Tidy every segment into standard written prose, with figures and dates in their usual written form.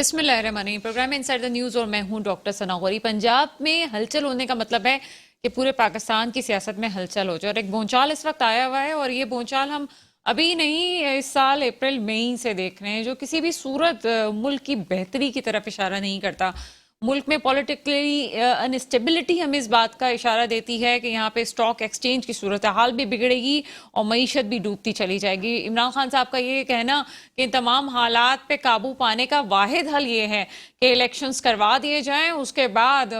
बिस्मिल्लाहिर्रहमानिर्रहीम। Programme inside the news और मैं हूं डॉक्टर सना गौरी। पंजाब में हलचल होने का मतलब है कि पूरे पाकिस्तान की सियासत में हलचल हो जाए और एक भूचाल इस वक्त आया हुआ है और ये भूचाल हम अभी नहीं इस साल अप्रैल मई से देख रहे हैं, जो किसी भी सूरत मुल्क की बेहतरी की तरफ इशारा नहीं करता। मुल्क में पॉलिटिकली अनस्टेबिलिटी हमें इस बात का इशारा देती है कि यहाँ पे स्टॉक एक्सचेंज की सूरत हाल भी बिगड़ेगी और मईशत भी डूबती चली जाएगी। इमरान खान साहब का ये कहना कि इन तमाम हालात पे काबू पाने का वाहिद हल ये है कि इलेक्शंस करवा दिए जाएं, उसके बाद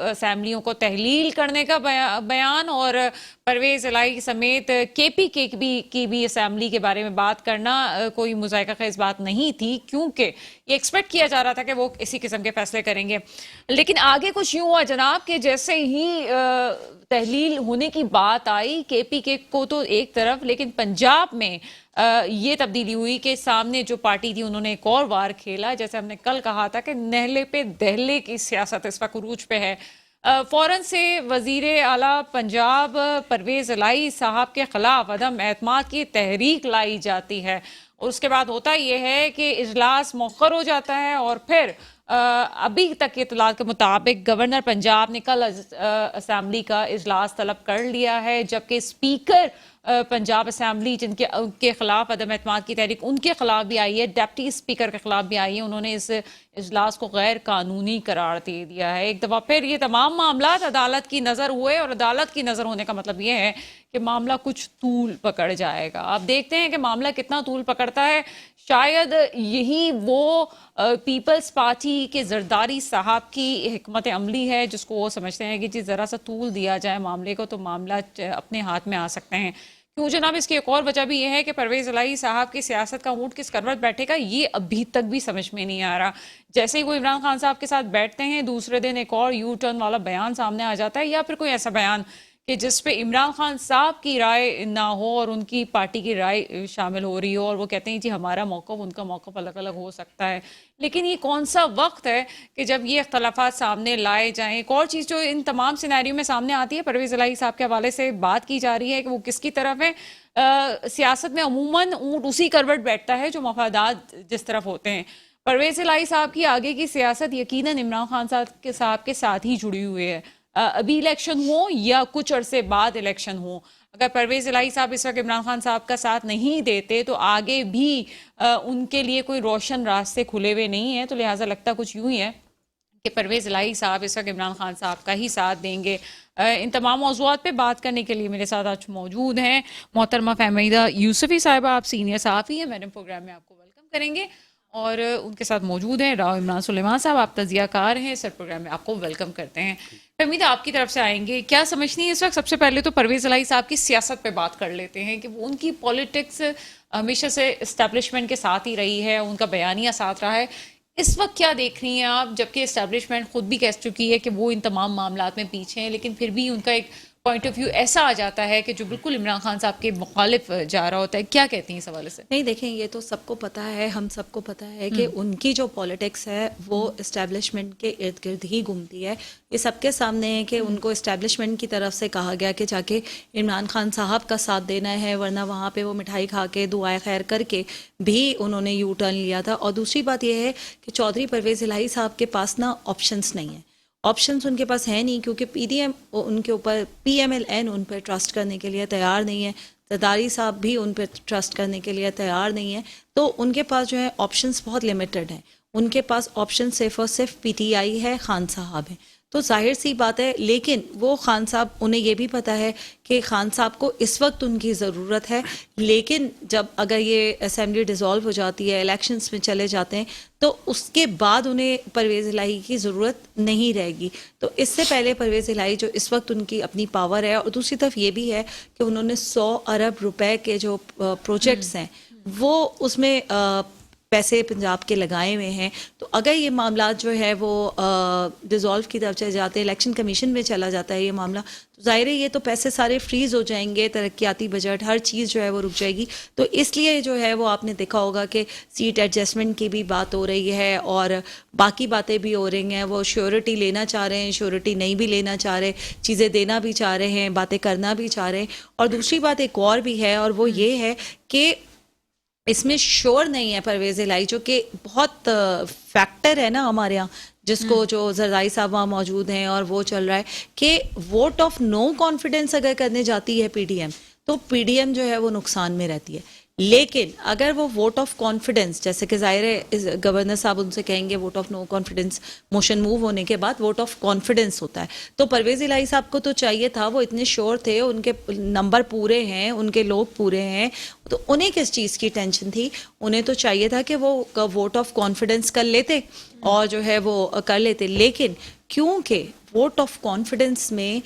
असेंबलियों को तहलील करने का बयान और परवेज इलाही समेत केपी की भी असेंबली के बारे में बात करना कोई मुज़ायका खेज बात नहीं थी, क्योंकि ये एक्सपेक्ट किया जा रहा था कि वो इसी किस्म के फैसले करेंगे। लेकिन आगे कुछ यूं हुआ जनाब कि जैसे ही तहलील होने की बात आई केपी के को तो एक तरफ, लेकिन पंजाब में ये तब्दीली हुई कि सामने जो पार्टी थी उन्होंने एक और वार खेला। जैसे हमने कल कहा था कि नहले पे दहले की सियासत इस वक्त उरूज पे है। फौरन से वजीर आला पंजाब परवेज इलाही साहब के खिलाफ अदम एतमाद की तहरीक लाई जाती है और उसके बाद होता यह है कि इजलास मौखर हो जाता है और फिर अभी तक के इतलात के मुताबिक गवर्नर पंजाब ने कल असेंबली का इजलास तलब कर लिया है, जबकि स्पीकर पंजाब असेंबली जिनके उनके खिलाफ अदम एतमाद की तहरीक उनके खिलाफ भी आई है, डिप्टी स्पीकर के खिलाफ भी आई है, उन्होंने इस इजलास को गैर कानूनी करार दे दिया है। एक दफ़ा फिर ये तमाम मामला अदालत की नज़र हुए और अदालत की नज़र होने का मतलब ये है कि मामला कुछ तूल पकड़ जाएगा। आप देखते हैं कि मामला कितना तूल पकड़ता है। शायद यही वो पीपल्स पार्टी के जरदारी साहब की हिकमत अमली है जिसको वो समझते हैं कि जी ज़रा सा तूल दिया जाए मामले को तो मामला अपने हाथ में आ सकते हैं। क्यों जनाब, इसकी एक और वजह भी यह है कि परवेज इलाही साहब की सियासत का ऊँट किस करवट बैठेगा ये अभी तक भी समझ में नहीं आ रहा। जैसे ही वो इमरान खान साहब के साथ बैठते हैं दूसरे दिन एक और यू टर्न वाला बयान सामने आ जाता है, या फिर कोई ऐसा बयान कि जिस पे इमरान खान साहब की राय ना हो और उनकी पार्टी की राय शामिल हो रही हो और वो कहते हैं जी हमारा मौक़िफ़ उनका मौक़िफ़ अलग अलग हो सकता है। लेकिन ये कौन सा वक्त है कि जब ये इख्तलाफात सामने लाए जाएं। एक और चीज़ जो इन तमाम सिनेरियो में सामने आती है, परवेज़ इलाही साहब के हवाले से बात की जा रही है कि वो किसकी तरफ है। सियासत में अमूमन ऊँट उसी करवट बैठता है जो मफादात जिस तरफ होते हैं। परवेज़ इलाही साहब की आगे की सियासत यकीनन इमरान खान साहब के साथ ही जुड़ी हुई है। अभी इलेक्शन हो या कुछ अरसे बाद इलेक्शन हो, अगर परवेज इलाही साहब इस वक्त इमरान खान साहब का साथ नहीं देते तो आगे भी उनके लिए कोई रोशन रास्ते खुले हुए नहीं है। तो लिहाजा लगता कुछ यूं ही है कि परवेज इलाही साहब इस वक्त इमरान खान साहब का ही साथ देंगे। इन तमाम मौज़ूआत पे बात करने के लिए मेरे साथ आज मौजूद हैं मोहतरमा फहमीदा यूसुफी साहिबा। आप सीनियर सहाफ़ी हैं, मैडम प्रोग्राम में आपको वेलकम करेंगे। और उनके साथ मौजूद हैं राव इमरान सुलेमान साहब, आप तजियाकार हैं, सर प्रोग्राम में आपको वेलकम करते हैं। फहमीदा आपकी तरफ से आएंगे, क्या समझती हैं इस वक्त? सबसे पहले तो परवेज़ इलाही साहब की सियासत पे बात कर लेते हैं कि उनकी पॉलिटिक्स हमेशा से इस्टेब्लिशमेंट के साथ ही रही है, उनका बयानिया साथ रहा है। इस वक्त क्या देख रही हैं आप, जबकि इस्टेब्लिशमेंट खुद भी कह चुकी है कि वो इन तमाम मामलात में पीछे हैं, लेकिन फिर भी उनका एक पॉइंट ऑफ व्यू ऐसा आ जाता है कि जो बिल्कुल इमरान खान साहब के मुखालिफ जा रहा होता है। क्या कहती हैं इस हवाले से? नहीं, देखें, ये तो सबको पता है, हम सबको पता है कि उनकी जो पॉलिटिक्स है वो इस्टेब्लिशमेंट के इर्द गिर्द ही घूमती है। ये सबके सामने है कि उनको इस्टेब्लिशमेंट की तरफ से कहा गया कि जाके इमरान खान साहब का साथ देना है, वरना वहाँ पे वो मिठाई खा के दुआएं खैर करके भी उन्होंने यू टर्न लिया था। और दूसरी बात यह है कि चौधरी परवेज़ इलाही साहब के पास ना ऑप्शंस नहीं है, ऑप्शंस उनके पास है नहीं, क्योंकि पीडीएम उनके ऊपर पीएमएलएन उन पर ट्रस्ट करने के लिए तैयार नहीं है, जरदारी साहब भी उन पर ट्रस्ट करने के लिए तैयार नहीं है। तो उनके पास जो है ऑप्शंस बहुत लिमिटेड हैं। उनके पास ऑप्शन सिर्फ और सिर्फ पीटीआई है, खान साहब हैं। तो जाहिर सी बात है, लेकिन वो खान साहब, उन्हें ये भी पता है कि खान साहब को इस वक्त उनकी ज़रूरत है, लेकिन जब अगर ये असेंबली डिज़ोल्व हो जाती है, इलेक्शंस में चले जाते हैं, तो उसके बाद उन्हें परवेज़ इलाही की ज़रूरत नहीं रहेगी। तो इससे पहले परवेज़ इलाही जो इस वक्त उनकी अपनी पावर है, और दूसरी तरफ ये भी है कि उन्होंने 100 अरब रुपए के जो प्रोजेक्ट्स हैं वो उसमें पैसे पंजाब के लगाए हुए हैं। तो अगर ये मामला जो है वो डिज़ोल्व की तरफ चले जाते हैं, इलेक्शन कमीशन में चला जाता है ये मामला, तो ज़ाहिर है ये तो पैसे सारे फ्रीज़ हो जाएंगे, तरक्याती बजट हर चीज़ जो है वो रुक जाएगी। तो इसलिए जो है वो आपने देखा होगा कि सीट एडजस्टमेंट की भी बात हो रही है और बाकी बातें भी हो रही हैं। वो श्योरिटी लेना चाह रहे हैं, श्योरिटी नहीं भी लेना चाह रहे, चीज़ें देना भी चाह रहे हैं, बातें करना भी चाह रहे हैं। और दूसरी बात एक और भी है, और वो ये है कि اس میں شور نہیں ہے پرویز الہی، جو کہ بہت فیکٹر ہے نا ہمارے یہاں، جس کو جو زردائی صاحب وہاں موجود ہیں اور وہ چل رہا ہے کہ ووٹ آف نو کانفیڈنس اگر کرنے جاتی ہے پی ڈی ایم تو پی ڈی ایم جو ہے وہ نقصان میں رہتی ہے. لیکن اگر وہ ووٹ آف کانفیڈنس، جیسے کہ ظاہر ہے گورنر صاحب ان سے کہیں گے vote of no confidence motion move ہونے کے بعد ووٹ آف کانفیڈنس ہوتا ہے، تو پرویز الہی صاحب کو تو چاہیے تھا، وہ اتنے شور تھے، ان کے نمبر پورے ہیں، ان کے لوگ پورے ہیں، تو انہیں کس چیز کی ٹینشن تھی؟ انہیں تو چاہیے تھا کہ وہ ووٹ آف کانفیڈنس کر لیتے اور جو ہے وہ کر لیتے. لیکن کیونکہ ووٹ آف کانفیڈنس میں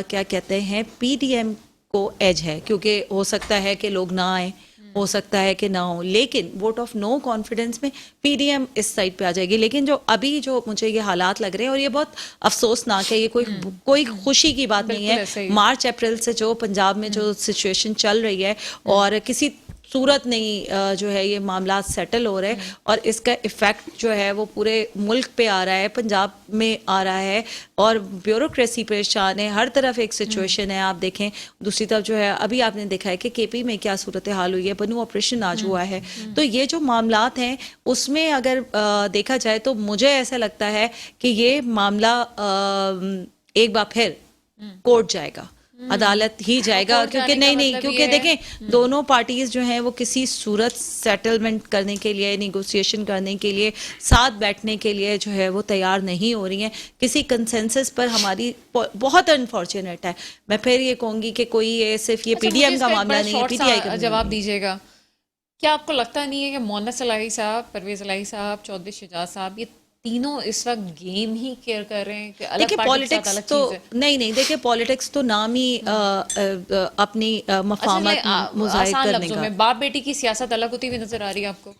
کیا کہتے ہیں پی ڈی ایم کو ایج ہے، کیونکہ ہو سکتا ہے کہ لوگ نہ آئیں، ہو سکتا ہے کہ نہ ہو، لیکن ووٹ آف نو کانفیڈنس میں پی ڈی ایم اس سائڈ پہ آ جائے گی. لیکن جو ابھی جو مجھے یہ حالات لگ رہے ہیں، اور یہ بہت افسوسناک ہے، یہ کوئی خوشی کی بات نہیں ہے. مارچ اپریل سے جو پنجاب میں جو سچویشن چل رہی ہے اور کسی صورت نہیں جو ہے یہ معاملات سیٹل ہو رہے، اور اس کا ایفیکٹ جو ہے وہ پورے ملک پہ آ رہا ہے، پنجاب میں آ رہا ہے، اور بیوروکریسی پریشان ہے، ہر طرف ایک سچویشن ہے. آپ دیکھیں دوسری طرف جو ہے ابھی آپ نے دیکھا ہے کہ کے پی میں کیا صورتحال ہوئی ہے، بنو آپریشن آج ہوا ہے. تو یہ جو معاملات ہیں اس میں اگر دیکھا جائے تو مجھے ایسا لگتا ہے کہ یہ معاملہ ایک بار پھر کورٹ جائے گا، عدالت ہی جائے گا، کیونکہ نہیں کیونکہ دیکھیں دونوں پارٹیز جو ہیں وہ کسی صورت سیٹلمنٹ کرنے کے لیے، نیگوسیشن کرنے کے لیے، ساتھ بیٹھنے کے لیے جو ہے وہ تیار نہیں ہو رہی ہیں. کسی کنسنسس پر ہماری بہت انفارچونیٹ ہے. میں پھر یہ کہوں گی کہ کوئی یہ صرف یہ پی ڈی ایم کا معاملہ نہیں ہے، پی ٹی آئی کا جواب دیجیے گا. کیا آپ کو لگتا نہیں ہے کہ مونس الہی صاحب، پرویز الہی صاحب، چودھری شجاعت صاحب، یہ تینوں اس وقت گیم ہی کیئر کر رہے ہیں کہ الگ پارٹی کے ساتھ الگ چیز ہے؟ نہیں دیکھیں پالیٹکس تو نام ہی اپنی مفاہمت مظاہر کرنے کا. باپ بیٹی کی سیاست الگ ہوتی ہوئی نظر آ رہی ہے آپ کو؟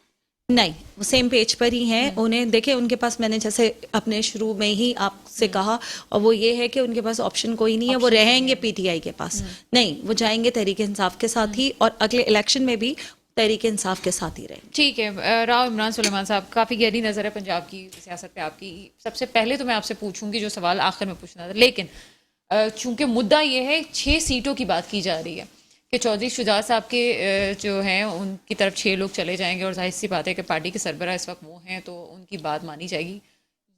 نہیں، وہ سیم پیج پر ہی ہیں. انہیں دیکھیں ان کے پاس، میں نے جیسے اپنے شروع میں ہی آپ سے کہا، اور وہ یہ ہے کہ ان کے پاس آپشن کوئی نہیں ہے. وہ رہیں گے پی ٹی آئی کے پاس نہیں، وہ جائیں گے تحریک انصاف کے ساتھ ہی، اور اگلے الیکشن میں بھی تحریک انصاف کے ساتھ ہی رہیں. ٹھیک ہے. راؤ عمران سلیمان صاحب، کافی گہری نظر ہے پنجاب کی سیاست پہ آپ کی. سب سے پہلے تو میں آپ سے پوچھوں گی جو سوال آخر میں پوچھنا تھا، لیکن چونکہ مدعا یہ ہے 6 سیٹوں کی بات کی جا رہی ہے کہ چودھری شجاعت صاحب کے جو ہیں ان کی طرف 6 لوگ چلے جائیں گے، اور ظاہر سی بات ہے کہ پارٹی کے سربراہ اس وقت وہ ہیں تو ان کی بات مانی جائے گی.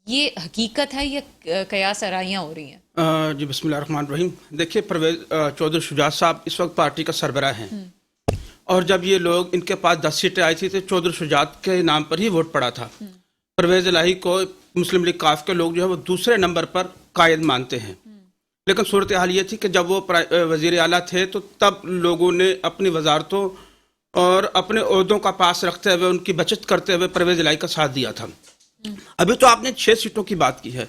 یہ حقیقت ہے یا قیاس آرائیاں ہو رہی ہیں؟ جی بسم اللہ الرحمن الرحیم. دیکھیے پرویز چودھری شجاعت صاحب اس وقت پارٹی کا سربراہ ہیں، اور جب یہ لوگ ان کے پاس 10 سیٹیں آئی تھی تو چودھری شجاعت کے نام پر ہی ووٹ پڑا تھا. پرویز الہی کو مسلم لیگ کاف کے لوگ جو ہے وہ دوسرے نمبر پر قائد مانتے ہیں. لیکن صورتحال یہ تھی کہ جب وہ وزیر اعلیٰ تھے تو تب لوگوں نے اپنی وزارتوں اور اپنے عہدوں کا پاس رکھتے ہوئے، ان کی بچت کرتے ہوئے پرویز الہی کا ساتھ دیا تھا. ابھی تو آپ نے 6 سیٹوں کی بات کی ہے.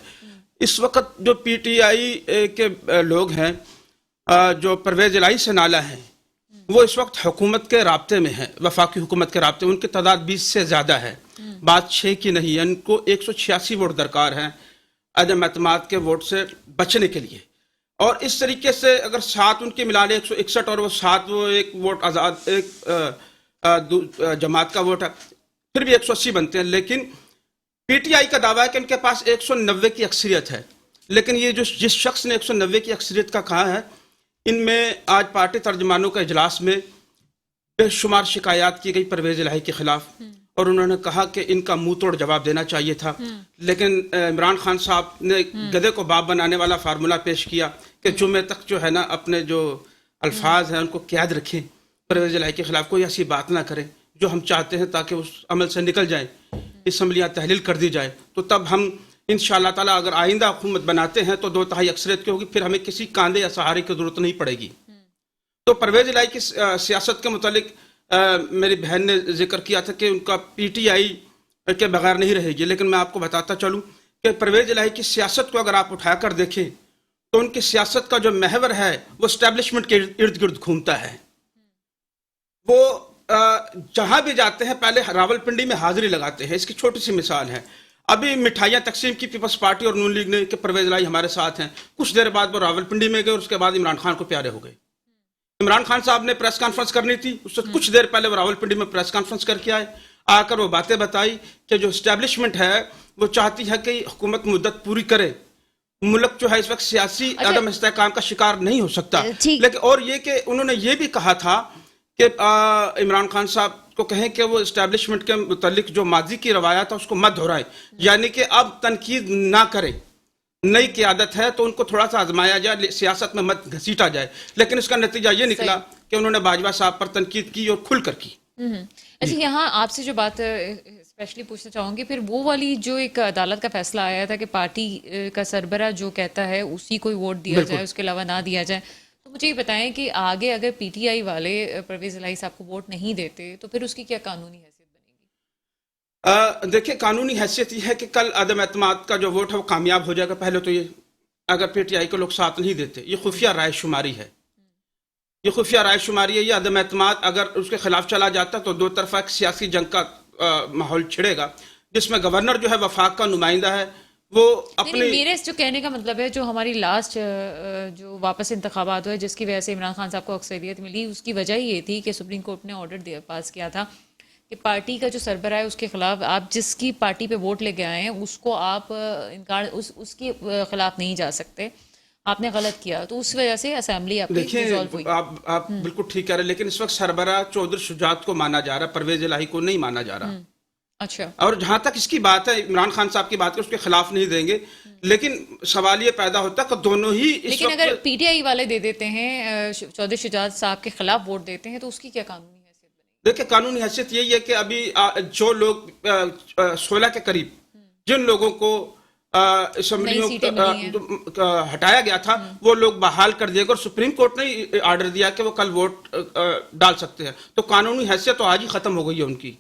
اس وقت جو پی ٹی آئی کے لوگ ہیں جو پرویز الہی سے نالا ہیں، وہ اس وقت حکومت کے رابطے میں ہیں، وفاقی حکومت کے رابطے. ان کی تعداد 20 سے زیادہ ہے، بات 6 کی نہیں ہے. ان کو 186 ووٹ درکار ہیں عدم اعتماد کے ووٹ سے بچنے کے لیے. اور اس طریقے سے اگر 7 ان کے ملا لے 161 اور وہ 7 وہ ایک ووٹ آزاد، ایک جماعت کا ووٹ ہے، پھر بھی 180 بنتے ہیں. لیکن پی ٹی آئی کا دعویٰ ہے کہ ان کے پاس 190 کی اکثریت ہے. لیکن یہ جس شخص نے 190 کی اکثریت کا کہا ہے، ان میں آج پارٹی ترجمانوں کے اجلاس میں بے شمار شکایات کی گئی پرویز الہی کے خلاف، اور انہوں نے کہا کہ ان کا منہ توڑ جواب دینا چاہیے تھا. لیکن عمران خان صاحب نے گدھے کو باپ بنانے والا فارمولہ پیش کیا کہ جمعے تک جو ہے نا اپنے جو الفاظ ہیں ان کو قید رکھیں، پرویز الہی کے خلاف کوئی ایسی بات نہ کریں جو ہم چاہتے ہیں، تاکہ اس عمل سے نکل جائیں، اسمبلیاں تحلیل کر دی جائے. تو تب ہم انشاءاللہ تعالیٰ اگر آئندہ حکومت بناتے ہیں تو 2/3 اکثریت کی ہوگی، پھر ہمیں کسی کاندھے یا سہارے کی ضرورت نہیں پڑے گی. تو پرویز الہی کی سیاست کے متعلق میری بہن نے ذکر کیا تھا کہ ان کا پی ٹی آئی کے بغیر نہیں رہے گی. لیکن میں آپ کو بتاتا چلوں کہ پرویز الہی کی سیاست کو اگر آپ اٹھا کر دیکھیں تو ان کی سیاست کا جو محور ہے وہ اسٹیبلشمنٹ کے ارد گرد گھومتا ہے. وہ جہاں بھی جاتے ہیں پہلے راول پنڈی میں حاضری لگاتے ہیں. اس کی چھوٹی سی مثال ہے، ابھی مٹھائیاں تقسیم کی پیپلز پارٹی اور نون لیگ نے کہ پرویز الہی ہمارے ساتھ ہیں. کچھ دیر بعد وہ راول پنڈی میں گئے اور اس کے بعد عمران خان کو پیارے ہو گئے. عمران خان صاحب نے پریس کانفرنس کرنی تھی، اس سے کچھ دیر پہلے وہ راول پنڈی میں پریس کانفرنس کر کے آئے. آ کر وہ باتیں بتائی کہ جو اسٹیبلشمنٹ ہے وہ چاہتی ہے کہ حکومت مدت پوری کرے. ملک جو ہے اس وقت سیاسی عدم استحکام کا شکار نہیں ہو سکتا. لیکن اور یہ کہ انہوں نے یہ بھی کہا تھا کہ عمران خان صاحب کو کہیں کہ وہ اسٹیبلشمنٹ کے متعلق جو ماضی کی روایات ہے اس کو مت دہرائیں، یعنی کہ اب تنقید نہ کریں، نئی قیادت ہے تو ان کو تھوڑا سا آزمایا جائے، سیاست میں مت گھسیٹا جائے، لیکن اس کا نتیجہ یہ نکلا کہ انہوں نے باجوہ صاحب پر تنقید کی اور کھل کر کی۔ اچھا، یہاں آپ سے جو بات اسپیشلی پوچھنا چاہوں گی، پھر وہ والی جو ایک عدالت کا فیصلہ آیا تھا کہ پارٹی کا سربراہ جو کہتا ہے اسی کو ووٹ دیا جائے، اس کے علاوہ نہ دیا جائے، تو مجھے یہ بتائیں کہ آگے اگر پی ٹی آئی والے پرویز الہی صاحب کو ووٹ نہیں دیتے تو پھر اس کی کیا قانونی حیثیت بنے گی؟ دیکھیں، قانونی حیثیت یہ ہے کہ کل عدم اعتماد کا جو ووٹ ہے وہ کامیاب ہو جائے گا۔ پہلے تو یہ اگر پی ٹی آئی کو لوگ ساتھ نہیں دیتے، یہ خفیہ رائے شماری ہے، یہ خفیہ رائے شماری ہے، یہ عدم اعتماد اگر اس کے خلاف چلا جاتا تو دو طرفہ ایک سیاسی جنگ کا ماحول چھڑے گا، جس میں گورنر جو ہے وفاق کا نمائندہ ہے، وہ اپنے میرے جو کہنے کا مطلب ہے جو ہماری لاسٹ جو واپس انتخابات ہوئے جس کی وجہ سے عمران خان صاحب کو اکثریت ملی، اس کی وجہ یہ تھی کہ سپریم کورٹ نے آرڈر پاس کیا تھا کہ پارٹی کا جو سربراہ ہے اس کے خلاف آپ جس کی پارٹی پہ ووٹ لے کے آئے ہیں اس کو آپ انکار اس کے خلاف نہیں جا سکتے، آپ نے غلط کیا، تو اس وجہ سے اسمبلی آپ کی ڈیزالو ہوئی۔ آپ بالکل ٹھیک کہہ رہے ہیں، لیکن اس وقت سربراہ چودھری شجاعت کو مانا جا رہا ہے، پرویز الہی کو نہیں مانا جا رہا۔ اچھا، اور جہاں تک اس کی بات ہے، عمران خان صاحب کی بات ہے، اس کے خلاف نہیں دیں گے، لیکن سوال یہ پیدا ہوتا ہے کہ دونوں ہی اس لیکن وقت اگر پی ٹی آئی والے دے دیتے ہیں چودھری شجاعت صاحب کے خلاف ووٹ دیتے ہیں تو اس کی کیا قانونی حیثیت بنے گی؟ دیکھیں، قانونی حیثیت یہی ہے کہ ابھی جو لوگ 16 کے قریب جن لوگوں کو اسمبلیوں ہٹایا گیا تھا وہ لوگ بحال کر دیے گا، اور سپریم کورٹ نے آرڈر دیا کہ وہ کل ووٹ ڈال سکتے ہیں، تو قانونی حیثیت تو آج ہی ختم ہو گئی ہے ان کی۔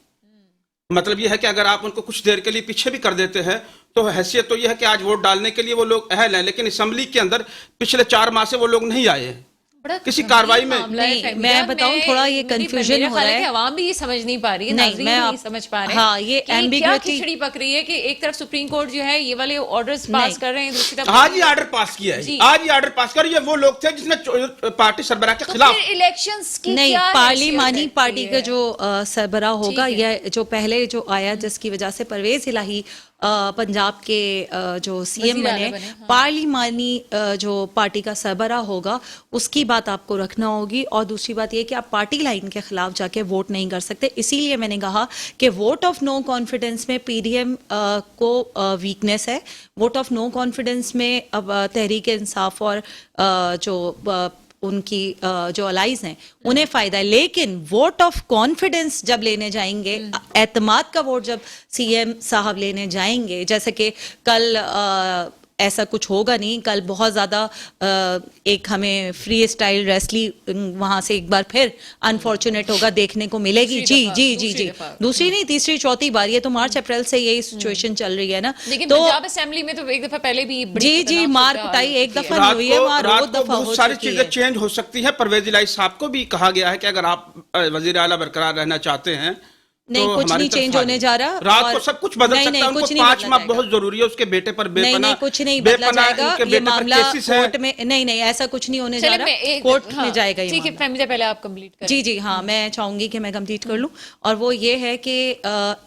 مطلب یہ ہے کہ اگر آپ ان کو کچھ دیر کے لیے پیچھے بھی کر دیتے ہیں تو حیثیت تو یہ ہے کہ آج ووٹ ڈالنے کے لیے وہ لوگ اہل ہیں، لیکن اسمبلی کے اندر پچھلے 4 ماہ سے وہ لوگ نہیں آئے ہیں کسی کاروائی میں۔ میں بتاؤں تھوڑا یہ کنفیوژن ہو رہا ہے، عوام بھی یہ سمجھ نہیں پا رہی ہے، ناظرین نہیں سمجھ پا رہے ہیں، ہاں یہ کیا کھچڑی پک رہی ہے کہ ایک طرف سپریم کورٹ جو ہے یہ والے آرڈرز پاس کر رہے ہیں، دوسری طرف آج ہی آرڈر پاس کیا ہے، آج ہی آرڈر پاس کر، یہ وہ لوگ تھے جس نے پارٹی سربراہ کے خلاف الیکشنز کی نہیں، پارلیمانی پارٹی کا جو سربراہ ہوگا یا جو پہلے جو آیا جس کی وجہ سے پرویز الہی پنجاب کے جو سی ایم بنے، پارلیمانی جو پارٹی کا سربراہ ہوگا اس کی بات آپ کو رکھنا ہوگی، اور دوسری بات یہ کہ آپ پارٹی لائن کے خلاف جا کے ووٹ نہیں کر سکتے۔ اسی لیے میں نے کہا کہ ووٹ آف نو کانفیڈنس میں پی ڈی ایم کو ویکنیس ہے، ووٹ آف نو کانفیڈنس میں اب تحریک انصاف اور جو ان کی جو الائز ہیں انہیں فائدہ ہے، لیکن ووٹ آف کانفیڈنس جب لینے جائیں گے، اعتماد کا ووٹ جب سی ایم صاحب لینے جائیں گے، جیسے کہ کل ایسا کچھ ہوگا نہیں، کل بہت زیادہ ایک ہمیں فری اسٹائل ریسلنگ وہاں سے ایک بار پھر انفارچونیٹ ہوگا دیکھنے کو ملے گی، جی جی جی جی، دوسری نہیں تیسری چوتھی بار، یہ تو مارچ اپریل سے یہی سچویشن چل رہی ہے نا، لیکن تو پنجاب اسمبلی میں تو ایک دفعہ پہلے بھی جی جی مار پٹائی ایک دفعہ نہیں ہوئی ہے، وہاں روز دفعہ ہو ساری چکی چیزیں ہے۔ چینج ہو سکتی ہیں۔ پرویز الہی صاحب کو بھی کہا گیا ہے کہ اگر آپ وزیر اعلیٰ برقرار رہنا چاہتے ہیں نہیں، کچھ نہیں چینج ہونے جا رہا، رات کو سب کچھ بدل سکتا ہے، ان کو 5 ماہ بہت ضروری ہے، اس کے بیٹے پر بے پناہ نہیں کچھ نہیں بدلا جائے گا، یہ معاملہ کورٹ میں نہیں ایسا کچھ نہیں ہونے جا رہا، کورٹ میں جائے گا یہ ٹھیک ہے، فہمیدہ پہلے آپ کمپلیٹ کریں۔ جی جی ہاں، میں چاہوں گی کہ میں کمپلیٹ کر لوں، اور وہ یہ ہے کہ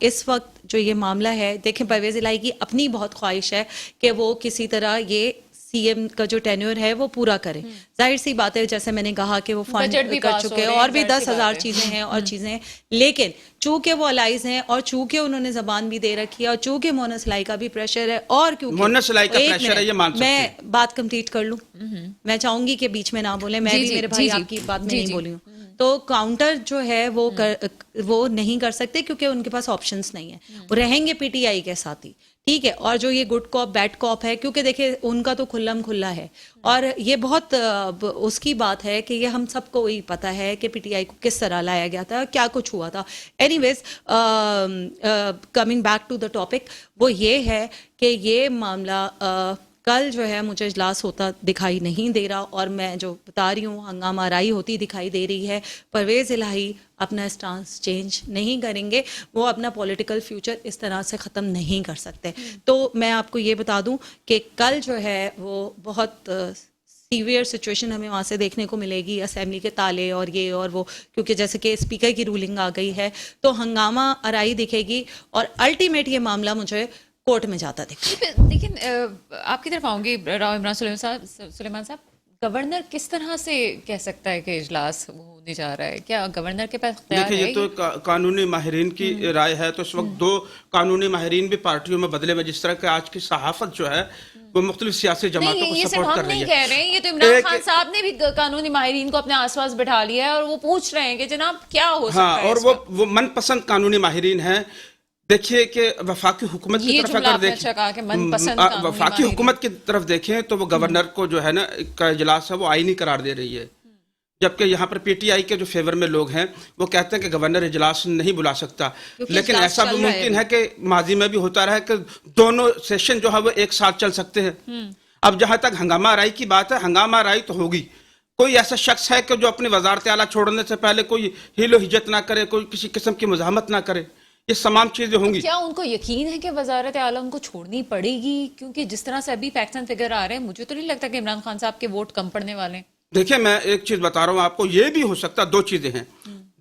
اس وقت جو یہ معاملہ ہے، دیکھیں پرویز الہی کی اپنی بہت خواہش ہے کہ وہ کسی طرح یہ سی ایم کا جو ٹینیور ہے وہ پورا کرے، ظاہر سی بات ہے، جیسے میں نے کہا کہ وہ فنڈ کر چکے ہیں اور بھی 10,000 چیزیں ہیں اور چیزیں ہیں، لیکن چونکہ وہ الائز ہیں اور چونکہ انہوں نے زبان بھی دے رکھی ہے اور چونکہ مونس لائی کا بھی پریشر ہے، اور کیونکہ میں بات کمپلیٹ کر لوں، میں چاہوں گی کہ بیچ میں نہ بولیں، میں بھی میرے بھائی آپ کی بات میں نہیں بولی ہوں، تو کاؤنٹر جو ہے وہ نہیں کر سکتے کیونکہ ان کے پاس آپشنس نہیں ہیں، وہ رہیں گے پی ٹی آئی کے ساتھ ہی، ٹھیک ہے، اور جو یہ گڈ کاپ بیڈ کاپ ہے، کیونکہ دیکھیں ان کا تو کھلم کھلا ہے، اور یہ بہت اس کی بات ہے کہ یہ ہم سب کو ہی پتا ہے کہ پی ٹی آئی کو کس طرح لایا گیا تھا، کیا کچھ ہوا تھا۔ Anyways coming back to the topic, وہ یہ ہے کہ یہ معاملہ کل جو ہے مجھے اجلاس ہوتا دکھائی نہیں دے رہا، اور میں جو بتا رہی ہوں ہنگامہ آرائی ہوتی دکھائی دے رہی ہے، پرویز الہی اپنا اسٹانس چینج نہیں کریں گے، وہ اپنا پولیٹیکل فیوچر اس طرح سے ختم نہیں کر سکتے۔ تو میں آپ کو یہ بتا دوں کہ کل جو ہے وہ بہت سیویئر سچویشن ہمیں وہاں سے دیکھنے کو ملے گی، اسمبلی کے تالے اور یہ اور وہ، کیونکہ جیسے کہ اسپیکر کی رولنگ آ گئی ہے، تو ہنگامہ آرائی دکھے گی، اور الٹیمیٹ یہ معاملہ مجھے کورٹ میں جاتا دیکھا۔ لیکن آپ کی طرف آؤں گی راؤ عمران سلیمان صاحب، गवर्नर किस तरह से कह सकता है कि इजलास होने जा रहा है? क्या गवर्नर के पास इख्तियार देखिए, है? ये तो कानूनी माहिरीन की राय है, तो इस वक्त दो कानूनी माहिरीन भी पार्टियों में बदले में, जिस तरह के आज की सहाफत जो है वो मुख्तलिफ सियासी जमातों नहीं, को ये सिर्फ सपोर्ट कर हम रही नहीं है। कह रहे हैं, ये तो इमरान एक- खान साहब ने भी कानूनी माहिरीन को अपने आसपास बिठा लिया है और वो पूछ रहे हैं कि जनाब क्या हो सकता हाँ, है और इस वक्त? वो मनपसंद कानूनी माहिरीन हैं। देखिए कि वफाकी हुकूमत की ये तरफ जुमला अगर आपने अच्छा कहा कि मनपसंद देखें, कानूनी वफाकी माहिरीन। हुकूमत की तरफ देखें तो वो गवर्नर को जो है ना का इजलास है वो आईनी करार दे रही है, जबकि यहाँ पर पीटीआई के जो फेवर में लोग हैं वो कहते हैं कि गवर्नर इजलास नहीं बुला सकता। क्योंकि लेकिन इजलास ऐसा चल भी रहा है मुमकिन है कि माजी में भी होता रहा है कि दोनों सेशन जो है वो एक साथ चल सकते हैं। अब जहां तक हंगामा राई की बात है, हंगामा राई तो होगी। कोई ऐसा शख्स है कि जो अपनी वजारत आला छोड़ने से पहले कोई हिलो हिज्जत ना करे, कोई किसी किस्म की मुजाहमत ना करे, ये तमाम चीजें होंगी। क्या उनको यकीन है कि वजारत आला उनको छोड़नी पड़ेगी? क्योंकि जिस तरह से अभी फैक्ट्स एंड फिगर आ रहे हैं, मुझे तो नहीं लगता कि इमरान खान साहब के वोट कम पड़ने वाले हैं। देखिए, मैं एक चीज बता रहा हूँ आपको, ये भी हो सकता, दो चीजें हैं,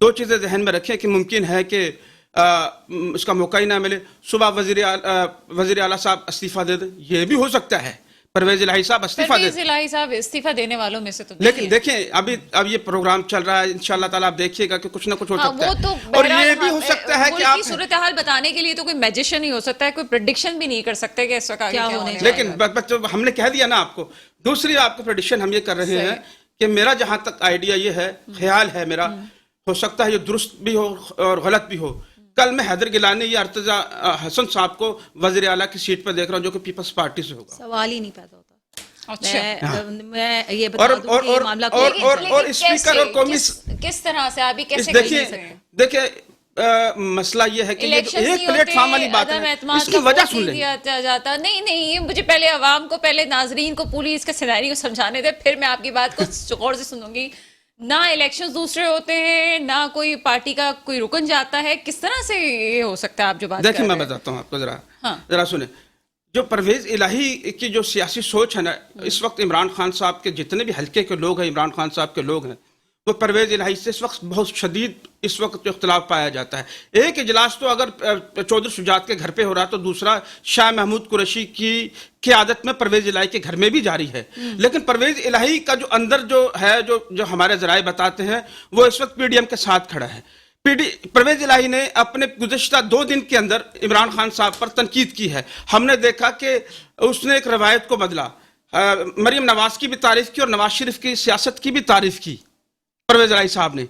दो चीजें जहन में रखें कि मुमकिन है कि इसका मौका ही ना मिले, सुबह वजीर आला साहब इस्तीफा दे दें, ये भी हो सकता है, परवेज इलाही साहब इस्तीफा दे परवेज दें। इलाही साहब इस्तीफा देने वालों में से तो नहीं लेकिन है। देखें, अब ये प्रोग्राम चल रहा है, इंशाल्लाह ताला आप देखिएगा कि कुछ ना कुछ हो हाँ, सकता वो तो है। और ये भी हो सकता है कि मुल्क की आप, सूरत हाल बताने के लिए तो कोई मैजिशियन ही हो सकता है, कोई प्रिडिक्शन भी नहीं कर सकते कि इस वक्त आगे क्या क्या होने होने जा लेकिन बच्चों हमने कह दिया ना आपको। दूसरी आपको प्रेडिक्शन हम ये कर रहे सही। हैं कि मेरा जहां तक आइडिया ये है, ख्याल है मेरा, हो सकता है ये दुरुस्त भी हो और गलत भी हो। कल मैं हैदर गिलानी या अर्तजा हसन साहब को वजीर आला की सीट पर देख रहा हूँ, जो कि पीपल्स पार्टी से होगा। सवाल ही नहीं पैदा होता। अच्छा। मैं ये बता दूं कि ये मामला और स्पीकर और कौमी किस तरह से अभी कैसे देखिए मसला ये है कि ये जो एक प्लेटफॉर्म वाली बात है, इसकी वजह सुन लें। जाता नहीं, ये मुझे पहले अवाम को, पहले नाजरीन को पूरी इसका सिनेरियो समझाने दे, फिर मैं आपकी बात को गौर से सुनूंगी। ना इलेक्शंस दूसरे होते हैं, ना कोई पार्टी का कोई रुकन जाता है, किस तरह से ये हो सकता है? आप जो बात कर देखिए, रहे मैं हैं। बताता हूँ आपको, हाँ। जरा सुने। जो परवेज इलाही की जो सियासी सोच है ना, इस वक्त इमरान खान साहब के जितने भी हल्के के लोग हैं, इमरान खान साहब के लोग हैं, वो परवेज इलाही से इस वक्त बहुत शदीद इस वक्त जो इख्तलाफ पाया जाता है। एक इजलास तो अगर चौधरी शुजात के घर पे हो रहा, तो दूसरा शाह महमूद कुरैशी की क़यादत में परवेज इलाही के घर में भी जारी है। लेकिन परवेज इलाही का जो अंदर जो है, जो हमारे जराए बताते हैं, वो इस वक्त पीडीएम के साथ खड़ा है। परवेज इलाही ने अपने गुज़िश्ता 2 दिन के अंदर इमरान खान साहब पर तनकीद की है। हमने देखा कि उसने एक रवायत को बदला, मरीम नवाज की भी तारीफ की और नवाज शरीफ की सियासत की भी तारीफ की परवेज इलाही साहब ने।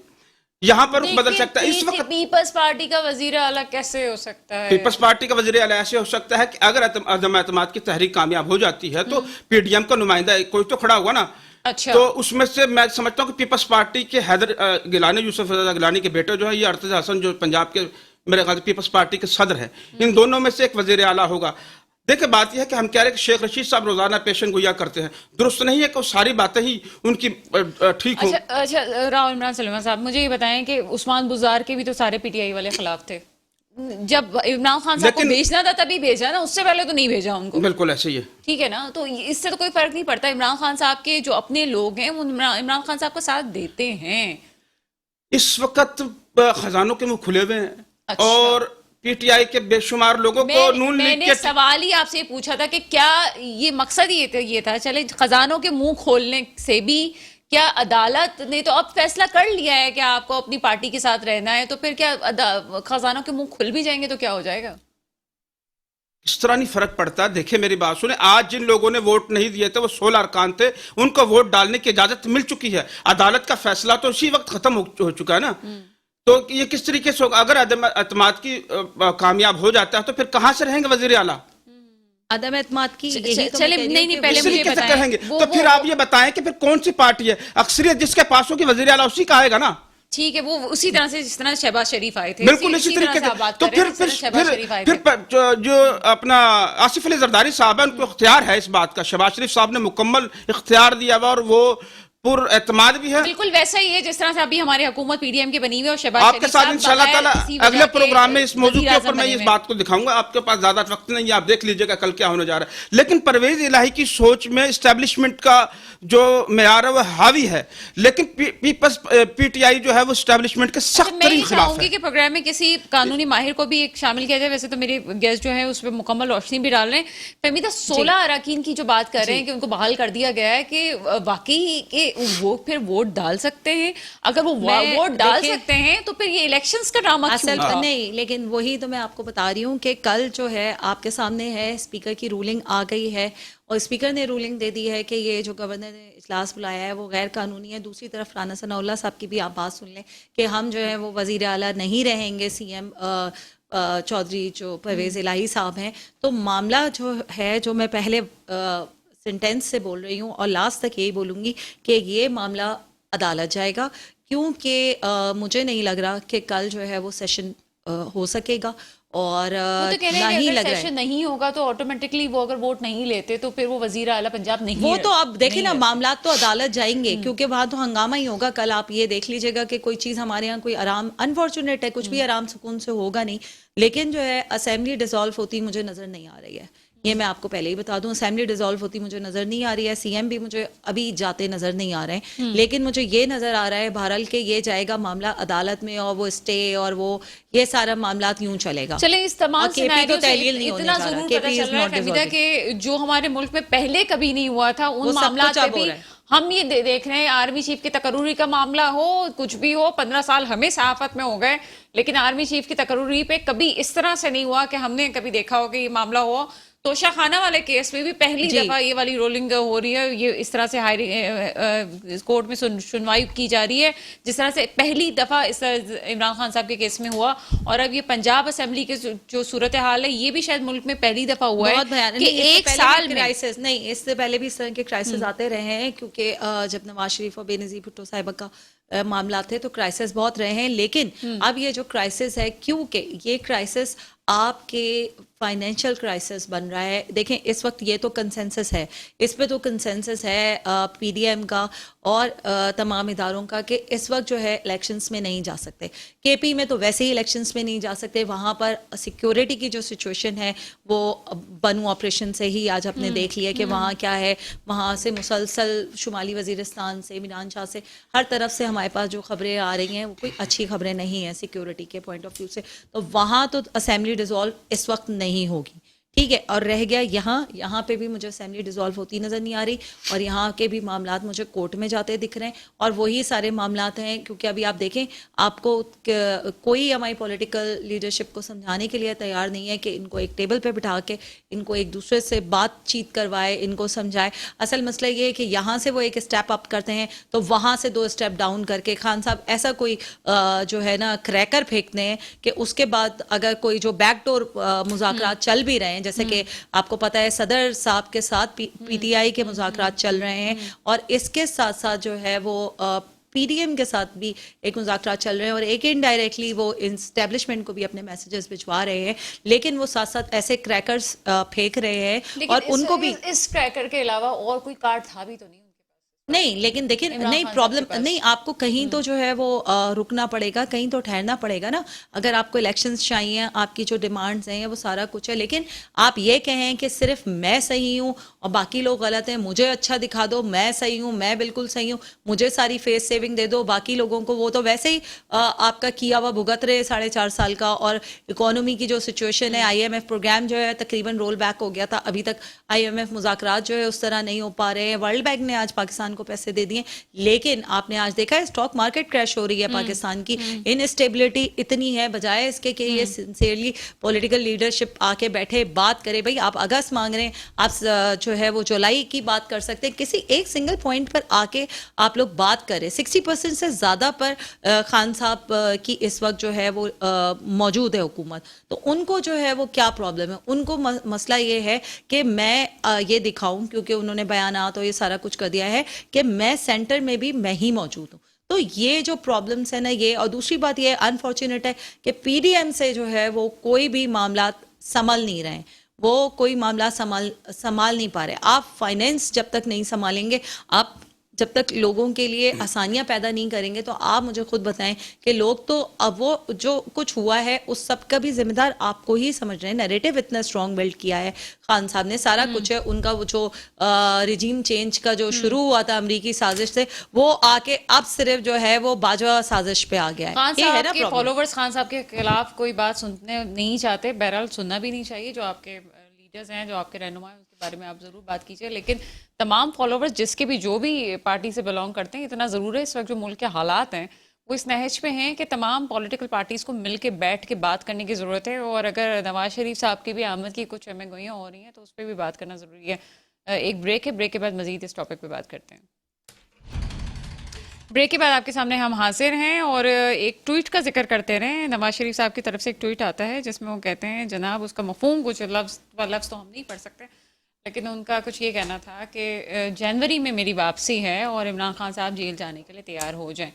यहाँ पर बदल सकता है इस वक्त। पीपल्स पार्टी का वजीर आला कैसे हो सकता है? पीपल्स पार्टी का वजीर आला ऐसे हो सकता है कि अगर अदम एतमाद की तहरीक कामयाब हो जाती है तो पीडीएम का नुमाइंदा कोई तो खड़ा हुआ ना। अच्छा। तो उसमें से मैं समझता हूँ कि पीपल्स पार्टी के हैदर गिलानी, यूसुफ गिलानी के बेटे जो है, ये अर्तजा हसन जो पंजाब के मेरे ख्याल से पीपल्स पार्टी के सदर हैं, इन दोनों में से एक वजीर आला होगा। देखिए, बात यह है कि हम कह रहे हैं कि शेख रशीद साहब रोजाना पेशन गोया करते हैं, दुरुस्त नहीं है कि सारी बातें ही उनकी ठीक हो। अच्छा, राव इमरान सलीमा साहब, मुझे ये बताएं कि उस्मान बुज़ार के भी तो सारे पीटीआई वाले खिलाफ थे। जब इमरान खान साहब को भेजना था तभी भेजा ना, उससे पहले तो नहीं भेजा उनको। बिल्कुल ऐसे ही है, ठीक है ना? तो इससे तो कोई फर्क नहीं पड़ता। इमरान खान साहब के जो अपने लोग हैं वो इमरान खान साहब को साथ देते हैं। इस वक्त खजानों के मुंह खुले हुए हैं। अच्छा। और पीटीआई के बेशुमार लोगों को नून लीग मैंने सवाल ही आपसे पूछा था कि क्या ये मकसद ये था, चले खजानों के मुंह खोलने से भी, क्या अदालत ने तो अब फैसला कर लिया है कि आपको अपनी पार्टी के साथ रहना है, तो फिर क्या खजानों के मुंह खुल भी जाएंगे तो क्या हो जाएगा? इस तरह नहीं फर्क पड़ता। देखिए, मेरी बात सुने, आज जिन लोगों ने वोट नहीं दिए थे वो 16 अरकान थे, उनको वोट डालने की इजाजत मिल चुकी है। अदालत का फैसला तो उसी वक्त खत्म हो चुका है ना। तो ये किस तरीके से होगा? अगर अदम एतमाद की कामयाब हो जाता है तो फिर कहां से रहेंगे वजीर आला? अदम एतमाद की चले नहीं, पहले मुझे बताएं कहेंगे तो फिर आप ये बताएं कि फिर कौन सी पार्टी है? अक्सरियत जिसके पास होगी वजीर आला उसी का आएगा ना। ठीक है, वो उसी तरह से जिस तरह शहबाज शरीफ आए थे, बिल्कुल इसी तरीके से। तो फिर जो अपना आसिफ अली जरदारी साहब है, उनको इख्तियार है इस बात का। शहबाज शरीफ साहब ने मुकम्मल इख्तियार दिया हुआ और वो पुर एतमाद भी है। बिल्कुल वैसा ही है जिस तरह से अभी हमारी हुकूमत पीडीएम की बनी हुई है और शहबाज आपके शरीफ साथ साहब इंशाल्लाह बगैर ताला किसी वजह अगले के प्रोग्राम में इस मौजूद के वज़ीर-ए-आज़म ऊपर मैं बने इस हुए हैं। बात को दिखाऊंगा। आपके पास ज्यादा वक्त नहीं है, आप देख लीजिएगा कल क्या होने जा रहा है। लेकिन परवेज इलाही की सोच में एस्टेब्लिशमेंट का जो मेयार है वो हावी है, लेकिन पीपल्स पीटीआई जो है वो एस्टेब्लिशमेंट के सख्त मैं तरीन ये खिलाफ चाहूंगी है। कि प्रोग्राम में किसी कानूनी माहिर को भी एक शामिल किया जाए। वैसे तो मेरे गेस्ट जो है उस पर मुकम्मल रोशनी भी डाल रहे हैं। फहमीदा 16 अरकान की जो बात कर रहे हैं कि उनको बहाल कर दिया गया है, कि वाकई के वो फिर वोट डाल सकते हैं। अगर वो वोट डाल देखिए, सकते हैं तो फिर ये इलेक्शंस का ड्रामा क्यों असल था? नहीं, लेकिन वही तो मैं आपको बता रही हूँ कि कल जो है आपके सामने है, स्पीकर की रूलिंग आ गई है और स्पीकर ने रूलिंग दे दी है कि ये जो गवर्नर ने इजलास बुलाया है वो गैर कानूनी है। दूसरी तरफ राना सनाउल्लाह साहब की भी आप बात सुन लें कि हम जो है वो वजीर आला नहीं रहेंगे, सीएम चौधरी जो परवेज इलाही साहब हैं। तो मामला जो है, जो मैं पहले सेंटेंस से बोल रही हूँ और लास्ट तक यही बोलूँगी कि ये मामला अदालत जाएगा, क्योंकि मुझे नहीं लग रहा कि कल जो है वो सेशन हो सकेगा। और वो तो कह रहे ना हैं ही कि लग अगर रहा है सेशन नहीं होगा तो ऑटोमेटिकली वो अगर वोट नहीं लेते तो फिर वो वजीर आला पंजाब नहीं वो तो अब देखिए ना, नहीं मामला तो अदालत जाएंगे क्योंकि वहां तो हंगामा ही होगा। कल आप ये देख लीजिएगा कि कोई चीज हमारे यहाँ कोई आराम, अनफॉर्चुनेट है, कुछ भी आराम सुकून से होगा नहीं। लेकिन जो है असेंबली डिसॉल्व होती मुझे नजर नहीं आ रही है, ये मैं आपको पहले ही बता दूं। असेंबली डिसॉल्व होती मुझे नजर नहीं आ रही है, सीएम भी मुझे अभी जाते नजर नहीं आ रहे हैं। लेकिन मुझे ये नजर आ रहा है बहरहाल के ये जाएगा मामला अदालत में और वो स्टे और वो ये सारा मामला यूं चलेगा। चले इस तमाम और KP सिनेरियो तो से तहलील नहीं होने इतना जा रहा। जरूर KP पता is चल रहा है not फहमीदा dissolving। कि जो हमारे मुल्क में पहले कभी नहीं हुआ था उन वो सब मामला कुछ पे अब हो भी रहा है। हम ये देख रहे हैं। आर्मी चीफ की तकर्रुरी का मामला हो, कुछ भी हो, 15 साल हमें सहाफत में हो गए, लेकिन आर्मी चीफ की तकर्रुरी पे कभी इस तरह से नहीं हुआ कि हमने कभी देखा हो कि ये मामला हुआ। तोशा खाना वाले केस में भी पहली दफा ये वाली रोलिंग हो रही है, ये इस तरह से हाई कोर्ट में सुनवाई की जा रही है जिस तरह से पहली दफा इस इमरान खान साहब के केस में हुआ। और अब ये पंजाब असेंबली के जो सूरत हाल है, ये भी शायद मुल्क में पहली दफा हुआ बहुत है भयानक। कि नहीं, इससे एक पहले साल भी में क्राइसिस नहीं, इससे पहले भी इस तरह के क्राइसिस आते रहे हैं, क्योंकि जब नवाज शरीफ और बेनजीर भुट्टो साहिबा का मामला थे तो क्राइसिस बहुत रहे हैं। लेकिन अब ये जो क्राइसिस है, क्योंकि ये क्राइसिस आपके फाइनेंशियल क्राइसिस बन रहा है। देखें इस वक्त ये तो कंसेंसस है, इस पे तो कंसेंसस है पीडीएम का और तमाम इदारों का कि इस वक्त जो है इलेक्शंस में नहीं जा सकते। केपी में तो वैसे ही इलेक्शंस में नहीं जा सकते, वहाँ पर सिक्योरिटी की जो सिचुएशन है वो बनू ऑपरेशन से ही आज आपने देख लिया कि वहाँ क्या है। वहाँ से मुसलसल शुमाली वजीरिस्तान से, मीरान शाह से, हर तरफ से हमारे पास जो खबरें आ रही हैं वो कोई अच्छी खबरें नहीं हैं सिक्योरिटी के पॉइंट ऑफ व्यू से। तो वहाँ तो असेंबली डिसॉल्व इस वक्त नहीं होगी, ठीक है। और रह गया यहाँ पे भी मुझे असेंबली डिसॉल्व होती नज़र नहीं आ रही और यहाँ के भी मामलात मुझे कोर्ट में जाते दिख रहे हैं और वही सारे मामलात हैं। क्योंकि अभी आप देखें, आपको कोई हमारी पॉलिटिकल लीडरशिप को समझाने के लिए तैयार नहीं है कि इनको एक टेबल पे बिठा के इनको एक दूसरे से बातचीत करवाए, इनको समझाए। असल मसला ये है कि यहाँ से वो एक स्टेप अप करते हैं तो वहाँ से 2 स्टेप डाउन करके खान साहब ऐसा कोई जो है ना क्रैकर फेंकते हैं कि उसके बाद अगर कोई जो बैकडोर मुज़ाकरात चल भी रहे हैं, जैसे कि आपको पता है सदर साहब के साथ पीटीआई के मुज़ाकरात चल रहे हैं और इसके साथ साथ जो है वो पीडीएम के साथ भी एक मुज़ाकरात चल रहे हैं और एक इनडायरेक्टली वो एस्टेब्लिशमेंट को भी अपने मैसेजेस भिजवा रहे हैं, लेकिन वो साथ साथ ऐसे क्रैकर्स फेंक रहे हैं और उनको भी इस क्रैकर के अलावा और कोई कार्ड था भी तो नहीं। नहीं, लेकिन देखिए नहीं प्रॉब्लम नहीं, आपको कहीं तो जो है वो रुकना पड़ेगा, कहीं तो ठहरना पड़ेगा ना। अगर आपको इलेक्शंस चाहिए, आपकी जो डिमांड्स हैं वो सारा कुछ है, लेकिन आप ये कहें कि सिर्फ मैं सही हूँ और बाकी लोग गलत हैं, मुझे अच्छा दिखा दो, मैं सही हूँ, मैं बिल्कुल सही हूँ, मुझे सारी फेस सेविंग दे दो, बाकी लोगों को वो तो वैसे ही आपका किया हुआ भुगत रहे 4.5 साल का। और इकोनॉमी की जो सिचुएशन है, IMF प्रोग्राम जो है तकरीबन रोल बैक हो गया था, अभी तक IMF मुज़ाकरात जो है उस तरह नहीं हो पा रहे हैं। वर्ल्ड बैंक ने आज पाकिस्तान को पैसे दे दिए, लेकिन आपने आज देखा है स्टॉक मार्केट क्रैश हो रही है पाकिस्तान की। इनस्टेबिलिटी इतनी है, बजाय इसके कि ये सिंसियरली पॉलिटिकल लीडरशिप आके बैठे बात करे। भाई आप अगस्त मांग रहे हैं, आप जो है वो जुलाई की बात कर सकते हैं, किसी एक सिंगल पॉइंट पर आके आप लोग बात करें। 60% से ज्यादा पर खान साहब की इस वक्त जो है वो मौजूद है हुकूमत, तो उनको जो है वो क्या प्रॉब्लम है? उनको मसला ये है कि मैं ये दिखाऊं, क्योंकि उन्होंने बयानात और ये सारा कुछ कर दिया है कि मैं सेंटर में भी मैं ही मौजूद हूं। तो ये जो प्रॉब्लम्स है ना ये, और दूसरी बात ये अनफॉर्चुनेट है कि पीडीएम से जो है वो कोई भी मामला संभल नहीं रहे हैं, वो कोई मामला संभाल नहीं पा रहे। आप फाइनेंस जब तक नहीं संभालेंगे, आप جب تک لوگوں کے لیے آسانیاں پیدا نہیں کریں گے تو آپ مجھے خود بتائیں کہ لوگ تو اب وہ جو کچھ ہوا ہے اس سب کا بھی ذمہ دار آپ کو ہی سمجھ رہے ہیں. نیریٹو اتنا اسٹرانگ بلڈ کیا ہے خان صاحب نے, سارا کچھ ہے ان کا. وہ جو ریجیم چینج کا جو شروع ہوا تھا امریکی سازش سے, وہ آ کے اب صرف جو ہے وہ باجوہ سازش پہ آ گیا ہے. خان یہ ہے صاحب نا کے پرابلم. فالوورز خان صاحب کے خلاف کوئی بات سننے نہیں چاہتے, بہرحال سننا بھی نہیں چاہیے. جو آپ کے لیڈرز ہیں, جو آپ کے رہنما ہیں, اس کے بارے میں آپ ضرور بات کیجیے, لیکن تمام فالوورز جس کے بھی جو بھی پارٹی سے بلانگ کرتے ہیں, اتنا ضرور ہے اس وقت جو ملک کے حالات ہیں وہ اس نہج پہ ہیں کہ تمام پولیٹیکل پارٹیز کو مل کے بیٹھ کے بات کرنے کی ضرورت ہے. اور اگر نواز شریف صاحب کی بھی آمد کی کچھ ہمیں گوئیاں ہو رہی ہیں تو اس پہ بھی بات کرنا ضروری ہے. ایک بریک ہے, بریک کے بعد مزید اس ٹاپک پہ بات کرتے ہیں. بریک کے بعد آپ کے سامنے ہم حاضر ہیں اور ایک ٹویٹ کا ذکر کرتے رہے. نواز شریف صاحب کی طرف سے ایک ٹویٹ آتا ہے جس میں وہ کہتے ہیں, جناب اس کا مفہوم کچھ لفظ تو ہم نہیں پڑھ سکتے, لیکن ان کا کچھ یہ کہنا تھا کہ جنوری میں میری واپسی ہے اور عمران خان صاحب جیل جانے کے لیے تیار ہو جائیں.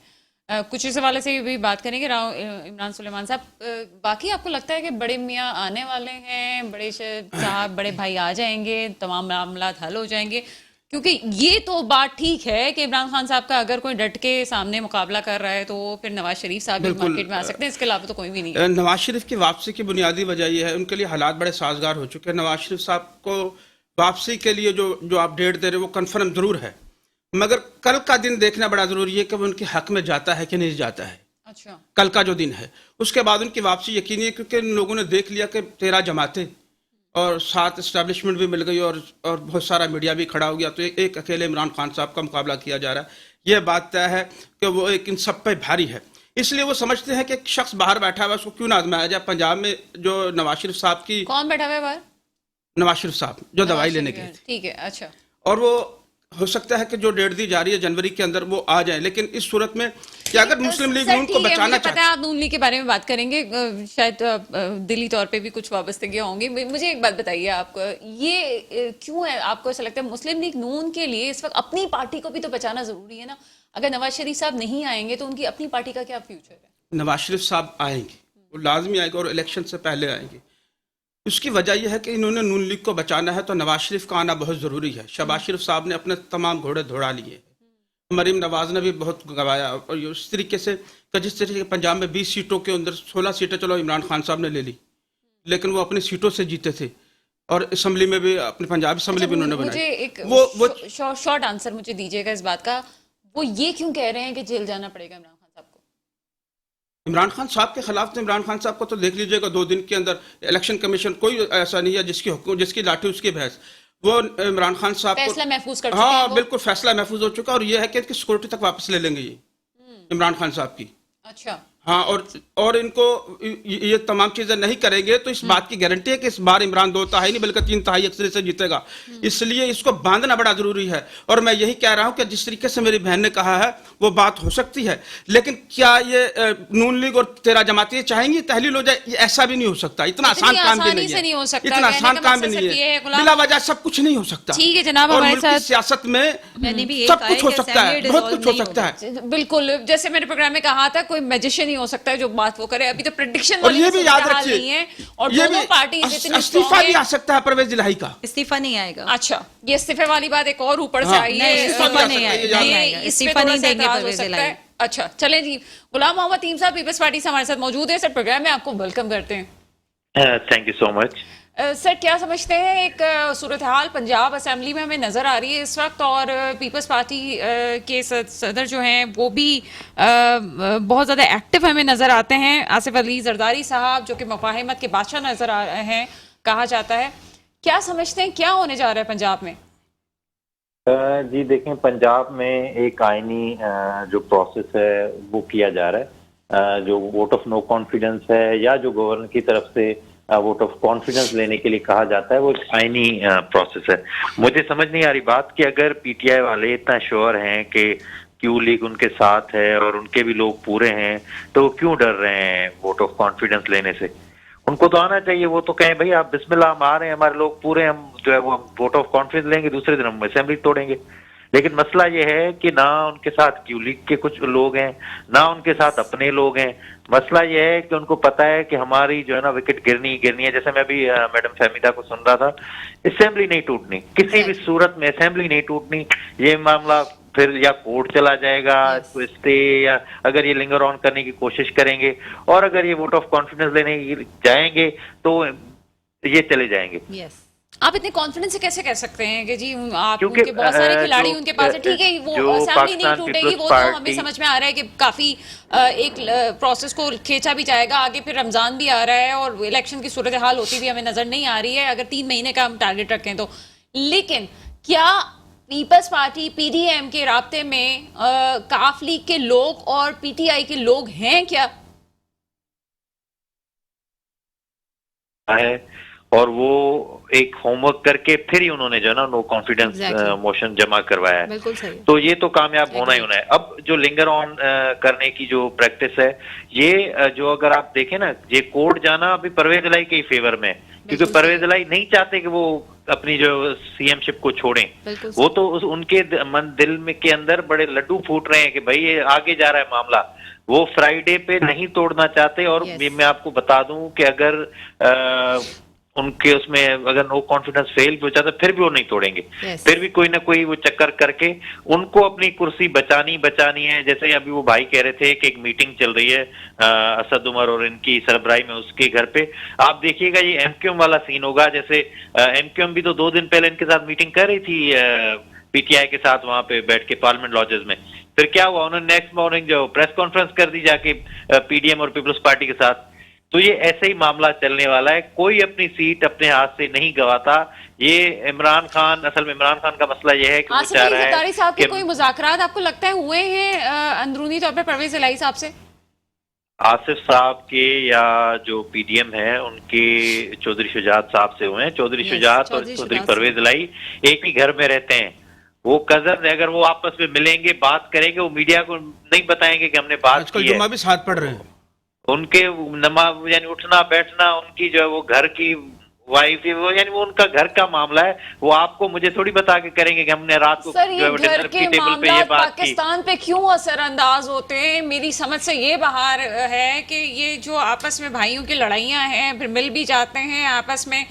کچھ اس حوالے سے بھی بات کریں گے. عمران سلیمان صاحب, باقی آپ کو لگتا ہے کہ بڑے میاں آنے والے ہیں, بڑے صاحب بڑے بھائی آ جائیں گے, تمام معاملات حل ہو جائیں گے؟ کیونکہ یہ تو بات ٹھیک ہے کہ عمران خان صاحب کا اگر کوئی ڈٹ کے سامنے مقابلہ کر رہا ہے تو پھر نواز شریف صاحب بھی مارکیٹ میں آ سکتے ہیں, اس کے علاوہ تو کوئی بھی نہیں ہے. نواز شریف کی واپسی کی بنیادی وجہ یہ ہے, ان کے لیے حالات بڑے سازگار ہو چکے ہیں. نواز شریف صاحب کو واپسی کے لیے جو آپ ڈیٹ دے رہے ہیں وہ کنفرم ضرور ہے, مگر کل کا دن دیکھنا بڑا ضروری ہے کہ وہ ان کے حق میں جاتا ہے کہ نہیں جاتا ہے. اچھا, کل کا جو دن ہے اس کے بعد ان کی واپسی یقینی ہے, کیونکہ ان لوگوں نے دیکھ لیا کہ 13 جماعتیں اور 7 اسٹیبلشمنٹ بھی مل گئی اور بہت سارا میڈیا بھی کھڑا ہو گیا, تو ایک اکیلے عمران خان صاحب کا مقابلہ کیا جا رہا ہے. یہ بات طے ہے کہ وہ ایک ان سب پہ بھاری ہے. اس لیے وہ سمجھتے ہیں کہ ایک شخص باہر بیٹھا ہوا ہے, اس کو کیوں نہ آزمایا جائے. پنجاب میں جو نواز شریف صاحب کی, کون بیٹھا ہوا ہے باہر؟ نواز شریف صاحب جو دوائی لینے کے, ٹھیک ہے, اچھا, اور وہ ہو سکتا ہے کہ جو ڈیٹ دی جا رہی ہے جنوری کے اندر وہ آ جائیں. لیکن اس صورت میں کہ اگر مسلم لیگ ان کو بچانا چاہتے ہیں, آپ نون لیگ کے بارے میں بات کریں گے, شاید دلی طور پہ بھی کچھ وابستگیاں ہوں گی. مجھے ایک بات بتائیے, آپ کو یہ کیوں ہے, آپ کو ایسا لگتا ہے مسلم لیگ نون کے لیے اس وقت اپنی پارٹی کو بھی تو بچانا ضروری ہے نا؟ اگر نواز شریف صاحب نہیں آئیں گے تو ان کی اپنی پارٹی کا کیا فیوچر ہے؟ نواز شریف صاحب آئیں گے, وہ لازمی آئیں گے اور الیکشن سے پہلے آئیں گے. اس کی وجہ یہ ہے کہ انہوں نے نون لیگ کو بچانا ہے تو نواز شریف کا آنا بہت ضروری ہے. شہباز شریف صاحب نے اپنے تمام گھوڑے دوڑا لیے ہیں, مریم نواز نے بھی بہت گوایا, اور اس طریقے سے کہ جس طریقے پنجاب میں 20 سیٹوں کے اندر 16 سیٹیں چلو عمران خان صاحب نے لے لی, لیکن وہ اپنی سیٹوں سے جیتے تھے, اور اسمبلی میں بھی اپنے پنجاب اسمبلی بھی انہوں نے مجھے بنائی. ایک شارٹ آنسر مجھے دیجیے گا اس بات کا, وہ یہ کیوں کہہ رہے ہیں کہ جیل جانا پڑے گا عمران خان صاحب کو؟ عمران خان صاحب کے خلاف تو عمران خان صاحب کو تو دیکھ لیجئے گا 2 دن کے اندر الیکشن کمیشن کوئی ایسا نہیں ہے جس کی لاٹھی اس کی بھینس. وہ عمران خان صاحب کو فیصلہ محفوظ کر چکے ہیں. ہاں بالکل فیصلہ محفوظ ہو چکا, اور یہ ہے کہ سیکورٹی تک واپس لے لیں گے یہ عمران خان صاحب کی. اچھا, ہاں, اور ان کو یہ تمام چیزیں نہیں کریں گے تو اس بات کی گارنٹی ہے کہ اس بار عمران 2 تہائی نہیں بلکہ 3 تہائی اکثریت سے جیتے گا. اس لیے اس کو باندھنا بڑا ضروری ہے. اور میں یہی کہہ رہا ہوں کہ جس طریقے سے میری بہن نے کہا ہے وہ بات ہو سکتی ہے, لیکن کیا یہ نون لیگ اور 13 جماعتیں چاہیں گی تحلیل ہو جائے؟ یہ ایسا بھی نہیں ہو سکتا. اتنا آسان کام بھی نہیں ہے, اتنا آسان کام بھی نہیں ہے, بلا وجہ سب کچھ نہیں ہو سکتا. ٹھیک ہے جناب, اور ہمارے ملک کی ساتھ سیاست میں سب کچھ ہو سکتا ہے, بہت کچھ ہو سکتا ہے. بالکل, جیسے میں نے پروگرام میں کہا تھا, کوئی میجیشین نہیں ہو سکتا ہے جو بات وہ کرے. ابھی تو پریڈکشن اور یہ بھی یاد رکھیے, اور دونوں پارٹیز اتنی استعفیٰ بھی آ سکتا ہے پرویز الہی کا. استعفیٰ نہیں آئے گا. اچھا, یہ استعفے والی بات ایک اور اوپر سے آئی ہے, استعفیٰ نہیں آئے گا, استعفیٰ نہیں دیں گے پرویز الہی. اچھا چلیں جی, غلام محمد تیم صاحب پیپلز پارٹی سے ہمارے ساتھ موجود ہیں. سر پروگرام میں آپ کو ویلکم کرتے ہیں. تھینک یو سو مچ. سر کیا سمجھتے ہیں, ایک صورتحال پنجاب اسمبلی میں ہمیں نظر آ رہی ہے اس وقت, اور پیپلز پارٹی کے صدر جو ہیں وہ بھی بہت زیادہ ایکٹیو ہمیں نظر آتے ہیں. آصف علی زرداری صاحب جو کہ مفاہمت کے بادشاہ نظر آ رہے ہیں کہا جاتا ہے. کیا سمجھتے ہیں کیا ہونے جا رہا ہے پنجاب میں؟ جی دیکھیں, پنجاب میں ایک آئینی جو پروسیس ہے وہ کیا جا رہا ہے. جو ووٹ آف نو کانفیڈنس ہے یا جو گورنر کی طرف سے ووٹ آف کانفیڈنس لینے کے لیے کہا جاتا ہے, وہ ایک آئینی پروسیس ہے. مجھے سمجھ نہیں آ رہی بات کہ اگر پی ٹی آئی والے اتنا شیور ہیں کہ کیو لیگ ان کے ساتھ ہے اور ان کے بھی لوگ پورے ہیں, تو وہ کیوں ڈر رہے ہیں ووٹ آف کانفیڈنس لینے سے؟ ان کو تو آنا چاہیے, وہ تو کہیں بھائی آپ بسم اللہ ہم آ رہے ہیں, ہمارے لوگ پورے, ہم جو ہے وہ ووٹ آف کانفیڈنس لیں گے, دوسرے دن ہم اسمبلی توڑیں گے. لیکن مسئلہ یہ ہے کہ نہ ان کے ساتھ کیو لیگ کے کچھ لوگ ہیں, نہ ان کے ساتھ اپنے لوگ ہیں. مسئلہ یہ ہے کہ ان کو پتا ہے کہ ہماری جو ہے نا وکٹ گرنی ہے. جیسے میں ابھی میڈم فہمیدہ کو سن رہا تھا, اسمبلی نہیں ٹوٹنی, کسی بھی صورت میں اسمبلی نہیں ٹوٹنی. یہ معاملہ फिर या कोर्ट चला जाएगा, स्टे, या अगर ये लिंगर ऑन करने की कोशिश करेंगे, और अगर ये वोट ऑफ कॉन्फिडेंस लेने जाएंगे तो ये चले जाएंगे। यस, आप इतने कॉन्फिडेंस से कैसे कह सकते हैं कि जी आप क्योंकि, उनके बहुत सारे खिलाड़ी जो- उनके पास है, ठीक है वो जो असेंबली नहीं पाकिस्तान टूटेगी, पीपल्स वो तो हमें पार्टी- समझ में आ रहा है कि काफी एक प्रोसेस को खींचा भी जाएगा आगे, फिर रमजान भी आ रहा है और इलेक्शन की सूरत हाल होती भी हमें नजर नहीं आ रही है अगर 3 महीने का हम टारगेट रखें तो। लेकिन क्या पीपल्स पार्टी पीडीएम के राब्ते में काफ लीग के लोग और पीटीआई के लोग हैं क्या? है, और वो एक होमवर्क करके फिर ही उन्होंने जो है ना नो कॉन्फिडेंस Exactly. मोशन जमा करवाया है। बिल्कुल सही। तो ये तो कामयाब होना ही होना है। अब जो लिंगर ऑन करने की जो प्रैक्टिस है, ये जो अगर आप देखें ना, ये कोर्ट जाना अभी परवेज इलाही के ही फेवर में है, क्योंकि परवेज इलाही नहीं चाहते कि वो अपनी जो सीएमशिप को छोड़ें। बिल्कुल वो तो उनके मन दिल में के अंदर बड़े लड्डू फूट रहे हैं कि भाई ये आगे जा रहा है मामला, वो फ्राइडे पे नहीं तोड़ना चाहते। और Yes. मैं आपको बता दूं कि अगर उनके उसमें अगर नो कॉन्फिडेंस फेल भी हो जाता फिर भी वो नहीं तोड़ेंगे। Yes. फिर भी कोई ना कोई वो चक्कर करके उनको अपनी कुर्सी बचानी है। जैसे अभी वो भाई कह रहे थे कि एक मीटिंग चल रही है असद उमर और इनकी सरबराही में, उसके घर पे आप देखिएगा ये एमक्यूएम वाला सीन होगा। जैसे एमक्यूएम भी तो 2 दिन पहले इनके साथ मीटिंग कर रही थी पीटीआई के साथ वहां पे बैठ के पार्लियामेंट लॉजेस में। फिर क्या हुआ, उन्होंने नेक्स्ट मॉर्निंग जो प्रेस कॉन्फ्रेंस कर दी जाके पीडीएम और पीपल्स पार्टी के साथ। तो ये ऐसे ही मामला चलने वाला है, कोई अपनी सीट अपने हाथ से नहीं गवाता। ये इमरान खान, असल में इमरान खान का मसला ये है कि वो आसिफ चाह अली रहा जरदारी है साहब के कि कोई मुज़ाकरात आपको लगता है हुए हैं अंदरूनी तौर पे परवेज इलाही साहब से? आसिफ साहब के या जो पीडीएम है उनके चौधरी शुजात साहब से हुए हैं। चौधरी Yes, शुजात और चौधरी चौधरी शुजात परवेज इलाही एक ही घर में रहते हैं, वो कजन। अगर वो आपस में मिलेंगे, बात करेंगे, वो मीडिया को नहीं बताएंगे कि हमने बात आजकल की है। जुम्मा भी साथ पढ़ रहे हैं। उनके नमाज यानी उठना बैठना, उनकी जो है वो घर की वाइफ, वो यानी वो उनका घर का मामला है। वो आपको मुझे थोड़ी बता के करेंगे कि हमने रात को सर जो ये है वो घर डिनर के की टेबल पे ये मामलात बात की। पाकिस्तान पे क्यों असरअंदाज होते हैं? मेरी समझ से ये बाहर है कि ये जो आपस में भाइयों की लड़ाइयाँ हैं, फिर मिल भी जाते हैं, आपस में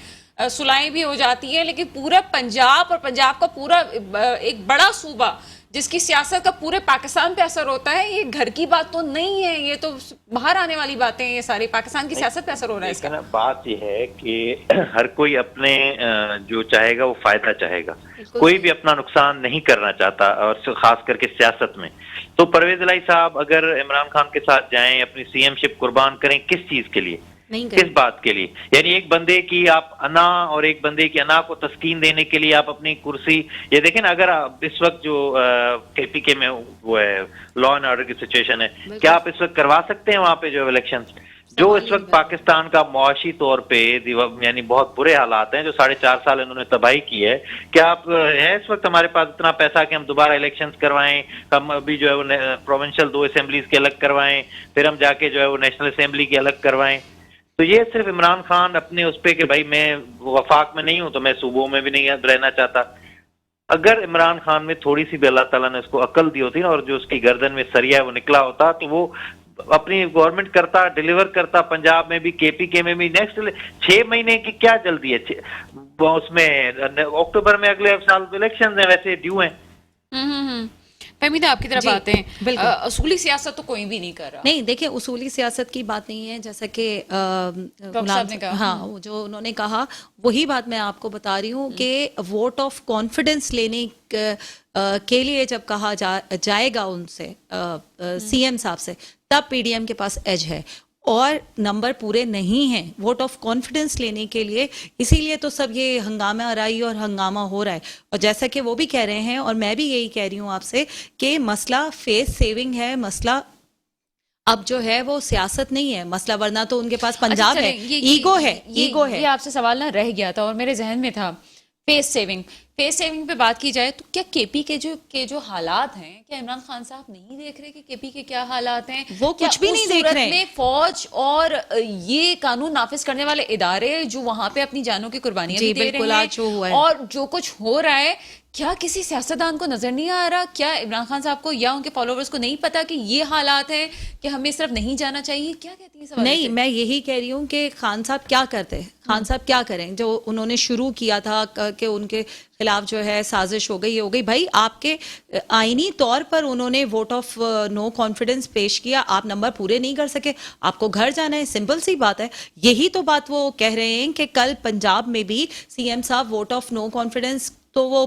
सुलहें भी हो जाती है, लेकिन पूरा पंजाब और पंजाब का पूरा एक बड़ा सूबा जिसकी सियासत का पूरे पाकिस्तान पे असर होता है, ये घर की बात तो नहीं है, ये तो बाहर आने वाली बातें हैं। ये सारी पाकिस्तान की सियासत पे असर हो रहा है इसका। लेकिन बात ये है कि हर कोई अपने जो चाहेगा वो फायदा चाहेगा, कोई भी अपना नुकसान नहीं करना चाहता, और खास करके सियासत में। तो परवेज इलाही साहब अगर इमरान खान के साथ जाएं, अपनी सीएमशिप कुर्बान करें, किस चीज के लिए, नहीं किस बात के लिए? यानी एक बंदे की आप अना और एक बंदे की अना को तस्कीन देने के लिए आप अपनी कुर्सी, ये देखें ना, अगर आप इस वक्त जो केपीके में वो है लॉ एंड ऑर्डर की सिचुएशन है, क्या आप इस वक्त करवा सकते हैं वहां पे जो इलेक्शन? जो इस वक्त पाकिस्तान का मुआशी तौर पे यानी बहुत बुरे हालात हैं, जो 4.5 साल इन्होंने तबाही की है, क्या आप है इस वक्त हमारे पास इतना पैसा कि हम दोबारा इलेक्शंस करवाएं? हम अभी जो है वो प्रोविंशियल 2 असेंबलीज के अलग करवाएं, फिर हम जाके जो है वो नेशनल असेंबली की अलग करवाएं? तो ये सिर्फ इमरान खान अपने उस पे कि भाई मैं वफाक में नहीं हूं तो मैं सूबों में भी नहीं रहना चाहता। अगर इमरान खान में थोड़ी सी भी अल्लाह ताला ने उसको अकल दी होती ना, और जो उसकी गर्दन में सरिया है वो निकला होता, तो वो अपनी गवर्नमेंट करता, डिलीवर करता। पंजाब में भी, केपीके में भी। नेक्स्ट 6 महीने की क्या जल्दी है? उसमें अक्टूबर में अगले साल इलेक्शन है, वैसे ड्यू है। फहमीदा आपकी तरफ जी, आते हैं। बिल्कुल। असूली सियासत तो कोई भी नहीं कर रहा। नहीं, देखिए उसूली सियासत की बात नहीं है, जैसा कि साहब ने कहा। हाँ, वो जो उन्होंने कहा वही बात मैं आपको बता रही हूँ कि वोट ऑफ कॉन्फिडेंस लेने के लिए जब कहा जाएगा उनसे सीएम साहब से, तब पीडीएम के पास एज है, और नंबर पूरे नहीं हैं वोट ऑफ कॉन्फिडेंस लेने के लिए। इसीलिए तो सब ये हंगामा आराई और हंगामा हो रहा है। और जैसा कि वो भी कह रहे हैं और मैं भी यही कह रही हूँ आपसे कि मसला फेस सेविंग है, मसला अब जो है वो सियासत नहीं है मसला, वरना तो उनके पास पंजाब अच्छा, है, चलें, ईगो है, ईगो है। ये आपसे सवाल ना रह गया था और मेरे जहन में था। फेस सेविंग पे बात की जाए तो क्या केपी के जो हालात हैं, क्या इमरान खान साहब नहीं देख रहे कि केपी के क्या हालात हैं? वो कुछ भी नहीं देख रहे हैं। में फौज और ये कानून नाफिज करने वाले इदारे जो वहां पे अपनी जानों की कुर्बानियां भी दे रहे आज जो हुआ हैं, है। और जो कुछ हो रहा है, क्या किसी सियासतदान को नजर नहीं आ रहा? क्या इमरान खान साहब को या उनके फॉलोवर्स को नहीं पता कि ये हालात हैं कि हमें इस तरफ नहीं जाना चाहिए? क्या कहती है सवाल? नहीं, मैं यही कह रही हूँ कि खान साहब क्या करते हैं, खान साहब क्या करें? जो उन्होंने शुरू किया था कि उनके خلاف جو ہے سازش ہو گئی، یہ ہو گئی. بھائی آپ کے آئینی طور پر انہوں نے ووٹ آف نو کانفیڈنس پیش کیا، آپ نمبر پورے نہیں کر سکے، آپ کو گھر جانا ہے، سمپل سی بات ہے. یہی تو بات وہ کہہ رہے ہیں کہ کل پنجاب میں بھی سی ایم صاحب ووٹ آف نو کانفیڈنس تو وہ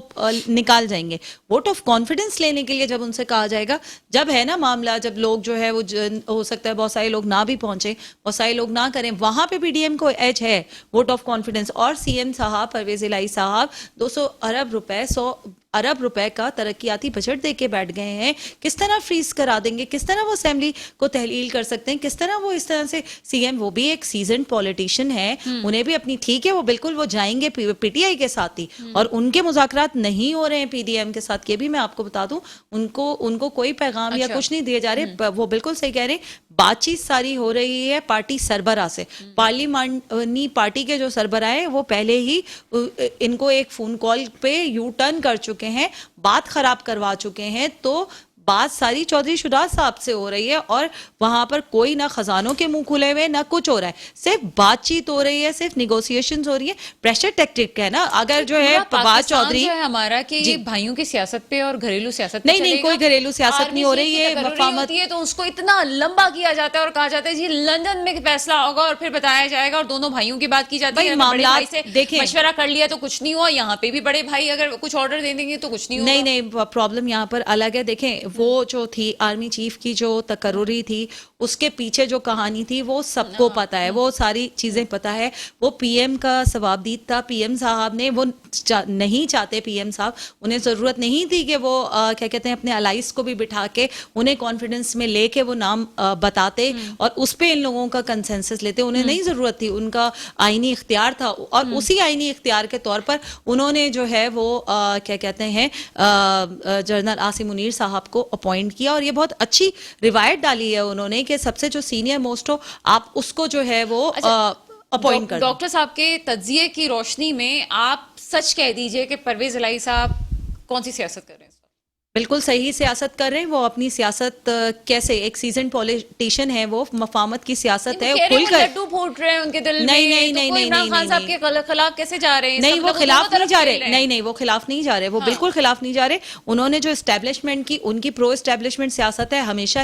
نکال جائیں گے. ووٹ آف کانفیڈنس لینے کے لیے جب ان سے کہا جائے گا، جب ہے نا معاملہ، جب لوگ جو ہے وہ ہو سکتا ہے بہت سارے لوگ نہ بھی پہنچے، بہت سارے لوگ نہ کریں، وہاں پہ پی ڈی ایم کو ایج ہے ووٹ آف کانفیڈنس. اور سی ایم صاحب پرویز الہی صاحب 200 ارب روپے 100 ارب روپے کا ترقیاتی بجٹ دے کے بیٹھ گئے ہیں. کس طرح فریز کرا دیں گے؟ کس طرح وہ اسمبلی کو تحلیل کر سکتے ہیں؟ کس طرح وہ اس طرح سے سی ایم، وہ بھی ایک سیزنڈ پولیٹیشین ہے، انہیں بھی اپنی، ٹھیک ہے وہ بالکل وہ جائیں گے پی ٹی آئی کے ساتھ ہی، اور ان کے مذاکرات نہیں ہو رہے ہیں پی ڈی ایم کے ساتھ. یہ بھی میں آپ کو بتا دوں، ان کو کوئی پیغام یا کچھ نہیں دیے جا رہے. وہ بالکل صحیح کہہ رہے ہیں، بات چیت ساری ہو رہی ہے پارٹی سربراہ سے. پارلیمانی پارٹی کے جو سربراہ ہیں وہ پہلے ہی ان کو ایک فون کال پہ یو ٹرن کر چکے ہیں، بات خراب کروا چکے ہیں. تو بات ساری چودھری شجاعت صاحب سے ہو رہی ہے، اور وہاں پر کوئی نہ خزانوں کے منہ کھلے ہوئے نہ کچھ ہو رہا ہے، صرف بات چیت ہو رہی ہے، صرف نیگوسیشنز ہو رہی ہے. پریشر ٹیکٹک ہے نا. اگر جو ہے فواد چودھری جو ہے ہمارا کہ یہ بھائیوں کی سیاست پہ اور گھریلو سیاست پہ نہیں کوئی گھریلو سیاست نہیں ہو رہی، یہ مفاہمت ہے. تو اس کو اتنا لمبا کیا جاتا ہے اور کہا جاتا ہے جی لندن میں فیصلہ ہوگا اور پھر بتایا جائے گا، اور دونوں بھائیوں کی بات کی جاتی ہے. بڑے بھائی سے مشورہ کر لیا تو کچھ نہیں ہوا، یہاں پہ بھی بڑے بھائی اگر کچھ آرڈر دے دیں گے تو کچھ نہیں ہوگا. نہیں پرابلم یہاں پر الگ ہے. دیکھیں وہ جو تھی آرمی چیف کی جو تقرری تھی، اس کے پیچھے جو کہانی تھی وہ سب کو پتا ہے، وہ ساری چیزیں پتا ہے. وہ پی ایم کا ثوابدید تھا. پی ایم صاحب نے وہ نہیں چاہتے، پی ایم صاحب انہیں ضرورت نہیں تھی کہ وہ کیا کہتے ہیں اپنے الائز کو بھی بٹھا کے انہیں کانفیڈنس میں لے کے وہ نام بتاتے اور اس پہ ان لوگوں کا کنسنسس لیتے. انہیں نہیں ضرورت تھی، ان کا آئینی اختیار تھا، اور اسی آئینی اختیار کے طور پر انہوں نے جو ہے وہ کیا کہتے ہیں جنرل عاصم منیر صاحب کو اپوائنٹ کیا. اور یہ بہت اچھی روایت ڈالی ہے انہوں نے کہ سب سے جو سینئر موسٹ ہو آپ اس کو جو ہے وہ اپوائنٹ کر. ڈاکٹر صاحب کے تجزیے کی روشنی میں آپ سچ کہہ دیجئے کہ پرویز الہی صاحب کون سی سیاست کر رہے ہیں؟ بالکل صحیح سیاست کر رہے ہیں. وہ اپنی سیاست کیسے، ایک سیزن پولیٹیشین ہے، وہ مفاہمت کی سیاست ہے. کھل کر لڈو پھوٹ رہے ہیں ان کے دل میں. نہیں عمران خان صاحب کے خلاف کیسے جا رہے ہیں؟ نہیں وہ خلاف نہیں جا رہے، نہیں وہ خلاف نہیں جا رہے، وہ بالکل خلاف نہیں جا رہے. انہوں نے جو اسٹیبلشمنٹ کی، ان کی پرو اسٹیبلشمنٹ سیاست ہے، ہمیشہ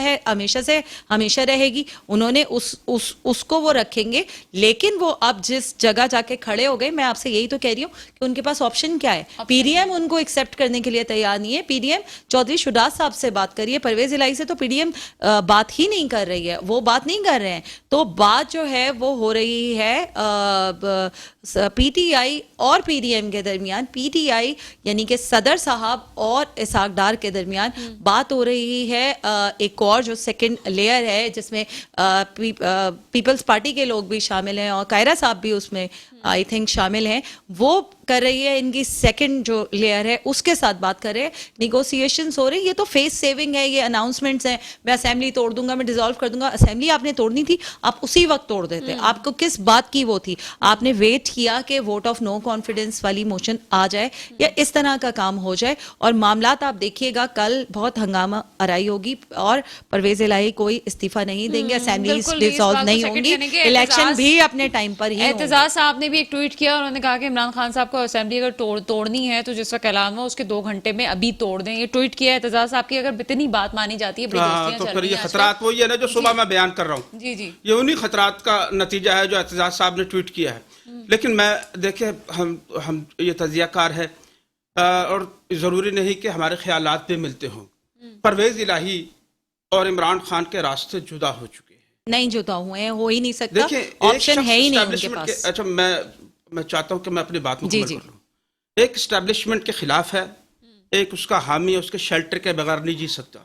سے ہمیشہ رہے گی. انہوں نے اس کو وہ رکھیں گے. لیکن وہ اب جس جگہ جا کے کھڑے ہو گئے، میں آپ سے یہی تو کہہ رہی ہوں کہ ان کے پاس آپشن کیا ہے. پی ڈی ایم ان کو ایکسیپٹ کرنے کے لیے تیار نہیں ہے. پی ڈی ایم چودھری شجاعت صاحب سے بات کریے، پرویز الہی سے تو پی ڈی ایم بات ہی نہیں کر رہی ہے، وہ بات نہیں کر رہے ہیں. تو بات جو ہے وہ ہو رہی ہے پی ٹی آئی اور پی ڈی ایم کے درمیان. پی ٹی آئی یعنی کہ صدر صاحب اور اسحاق ڈار کے درمیان بات ہو رہی ہے. ایک اور جو سیکنڈ لیئر ہے جس میں پیپلز پارٹی کے لوگ بھی شامل ہیں اور قاہرہ صاحب بھی اس میں آئی تھنک شامل ہیں، وہ کر رہی ہے. ان کی سیکنڈ جو لیئر ہے اس کے ساتھ بات کر رہے ہیں، نیگوسیشنز ہو رہی. یہ تو فیس سیونگ ہے، یہ اناؤنسمنٹس ہیں، میں اسمبلی توڑ دوں گا، میں ڈیزالو کر دوں گا. اسمبلی آپ نے توڑنی تھی، آپ اسی وقت توڑ دیتے. آپ کو کس بات کی وہ تھی؟ آپ نے ویٹ کیا کہ ووٹ آف نو کانفیڈنس والی موشن آ جائے یا اس طرح کا کام ہو جائے. اور معاملات آپ دیکھیے گا کل بہت ہنگامہ آرائی ہوگی اور پرویز الہی کوئی استعفیٰ نہیں دیں گے، اسمبلیز ڈیزالو نہیں ہوں گی، الیکشن بھی اپنے ٹائم پر ہی. اعتزاز صاحب نے بھی ایک ٹویٹ کیا، انہوں نے کہا کہ عمران خان صاحب کو اسمبلی اگر توڑنی ہے تو جس وقت اعلان ہوا اس کے 2 گھنٹے میں ابھی توڑ دیں. یہ ٹویٹ کیا ہے اعتزاز صاحب کی. اگر اتنی بات مانی جاتی ہے تو پھر یہ خطرات وہی ہے نا جو صبح میں بیان کر رہا ہوں. جی یہ انہی خطرات کا نتیجہ ہے جو اعتزاز صاحب نے ٹویٹ کیا ہے. لیکن میں دیکھیں ہم یہ تجزیہ کار ہے اور ضروری نہیں کہ ہمارے خیالات بھی ملتے ہوں. پرویز الہی اور عمران خان کے راستے جدا ہو چکے ہیں. نہیں جدا ہوئے ہیں، ہو ہی نہیں سکتا، آپشن ہے ہی نہیں ان کے پاس. اچھا میں چاہتا ہوں کہ میں اپنی بات مکمل کر لوں. ایک اسٹیبلشمنٹ کے خلاف ہے، ایک اس کا حامی ہے، اس کے شیلٹر کے بغیر نہیں جی سکتا.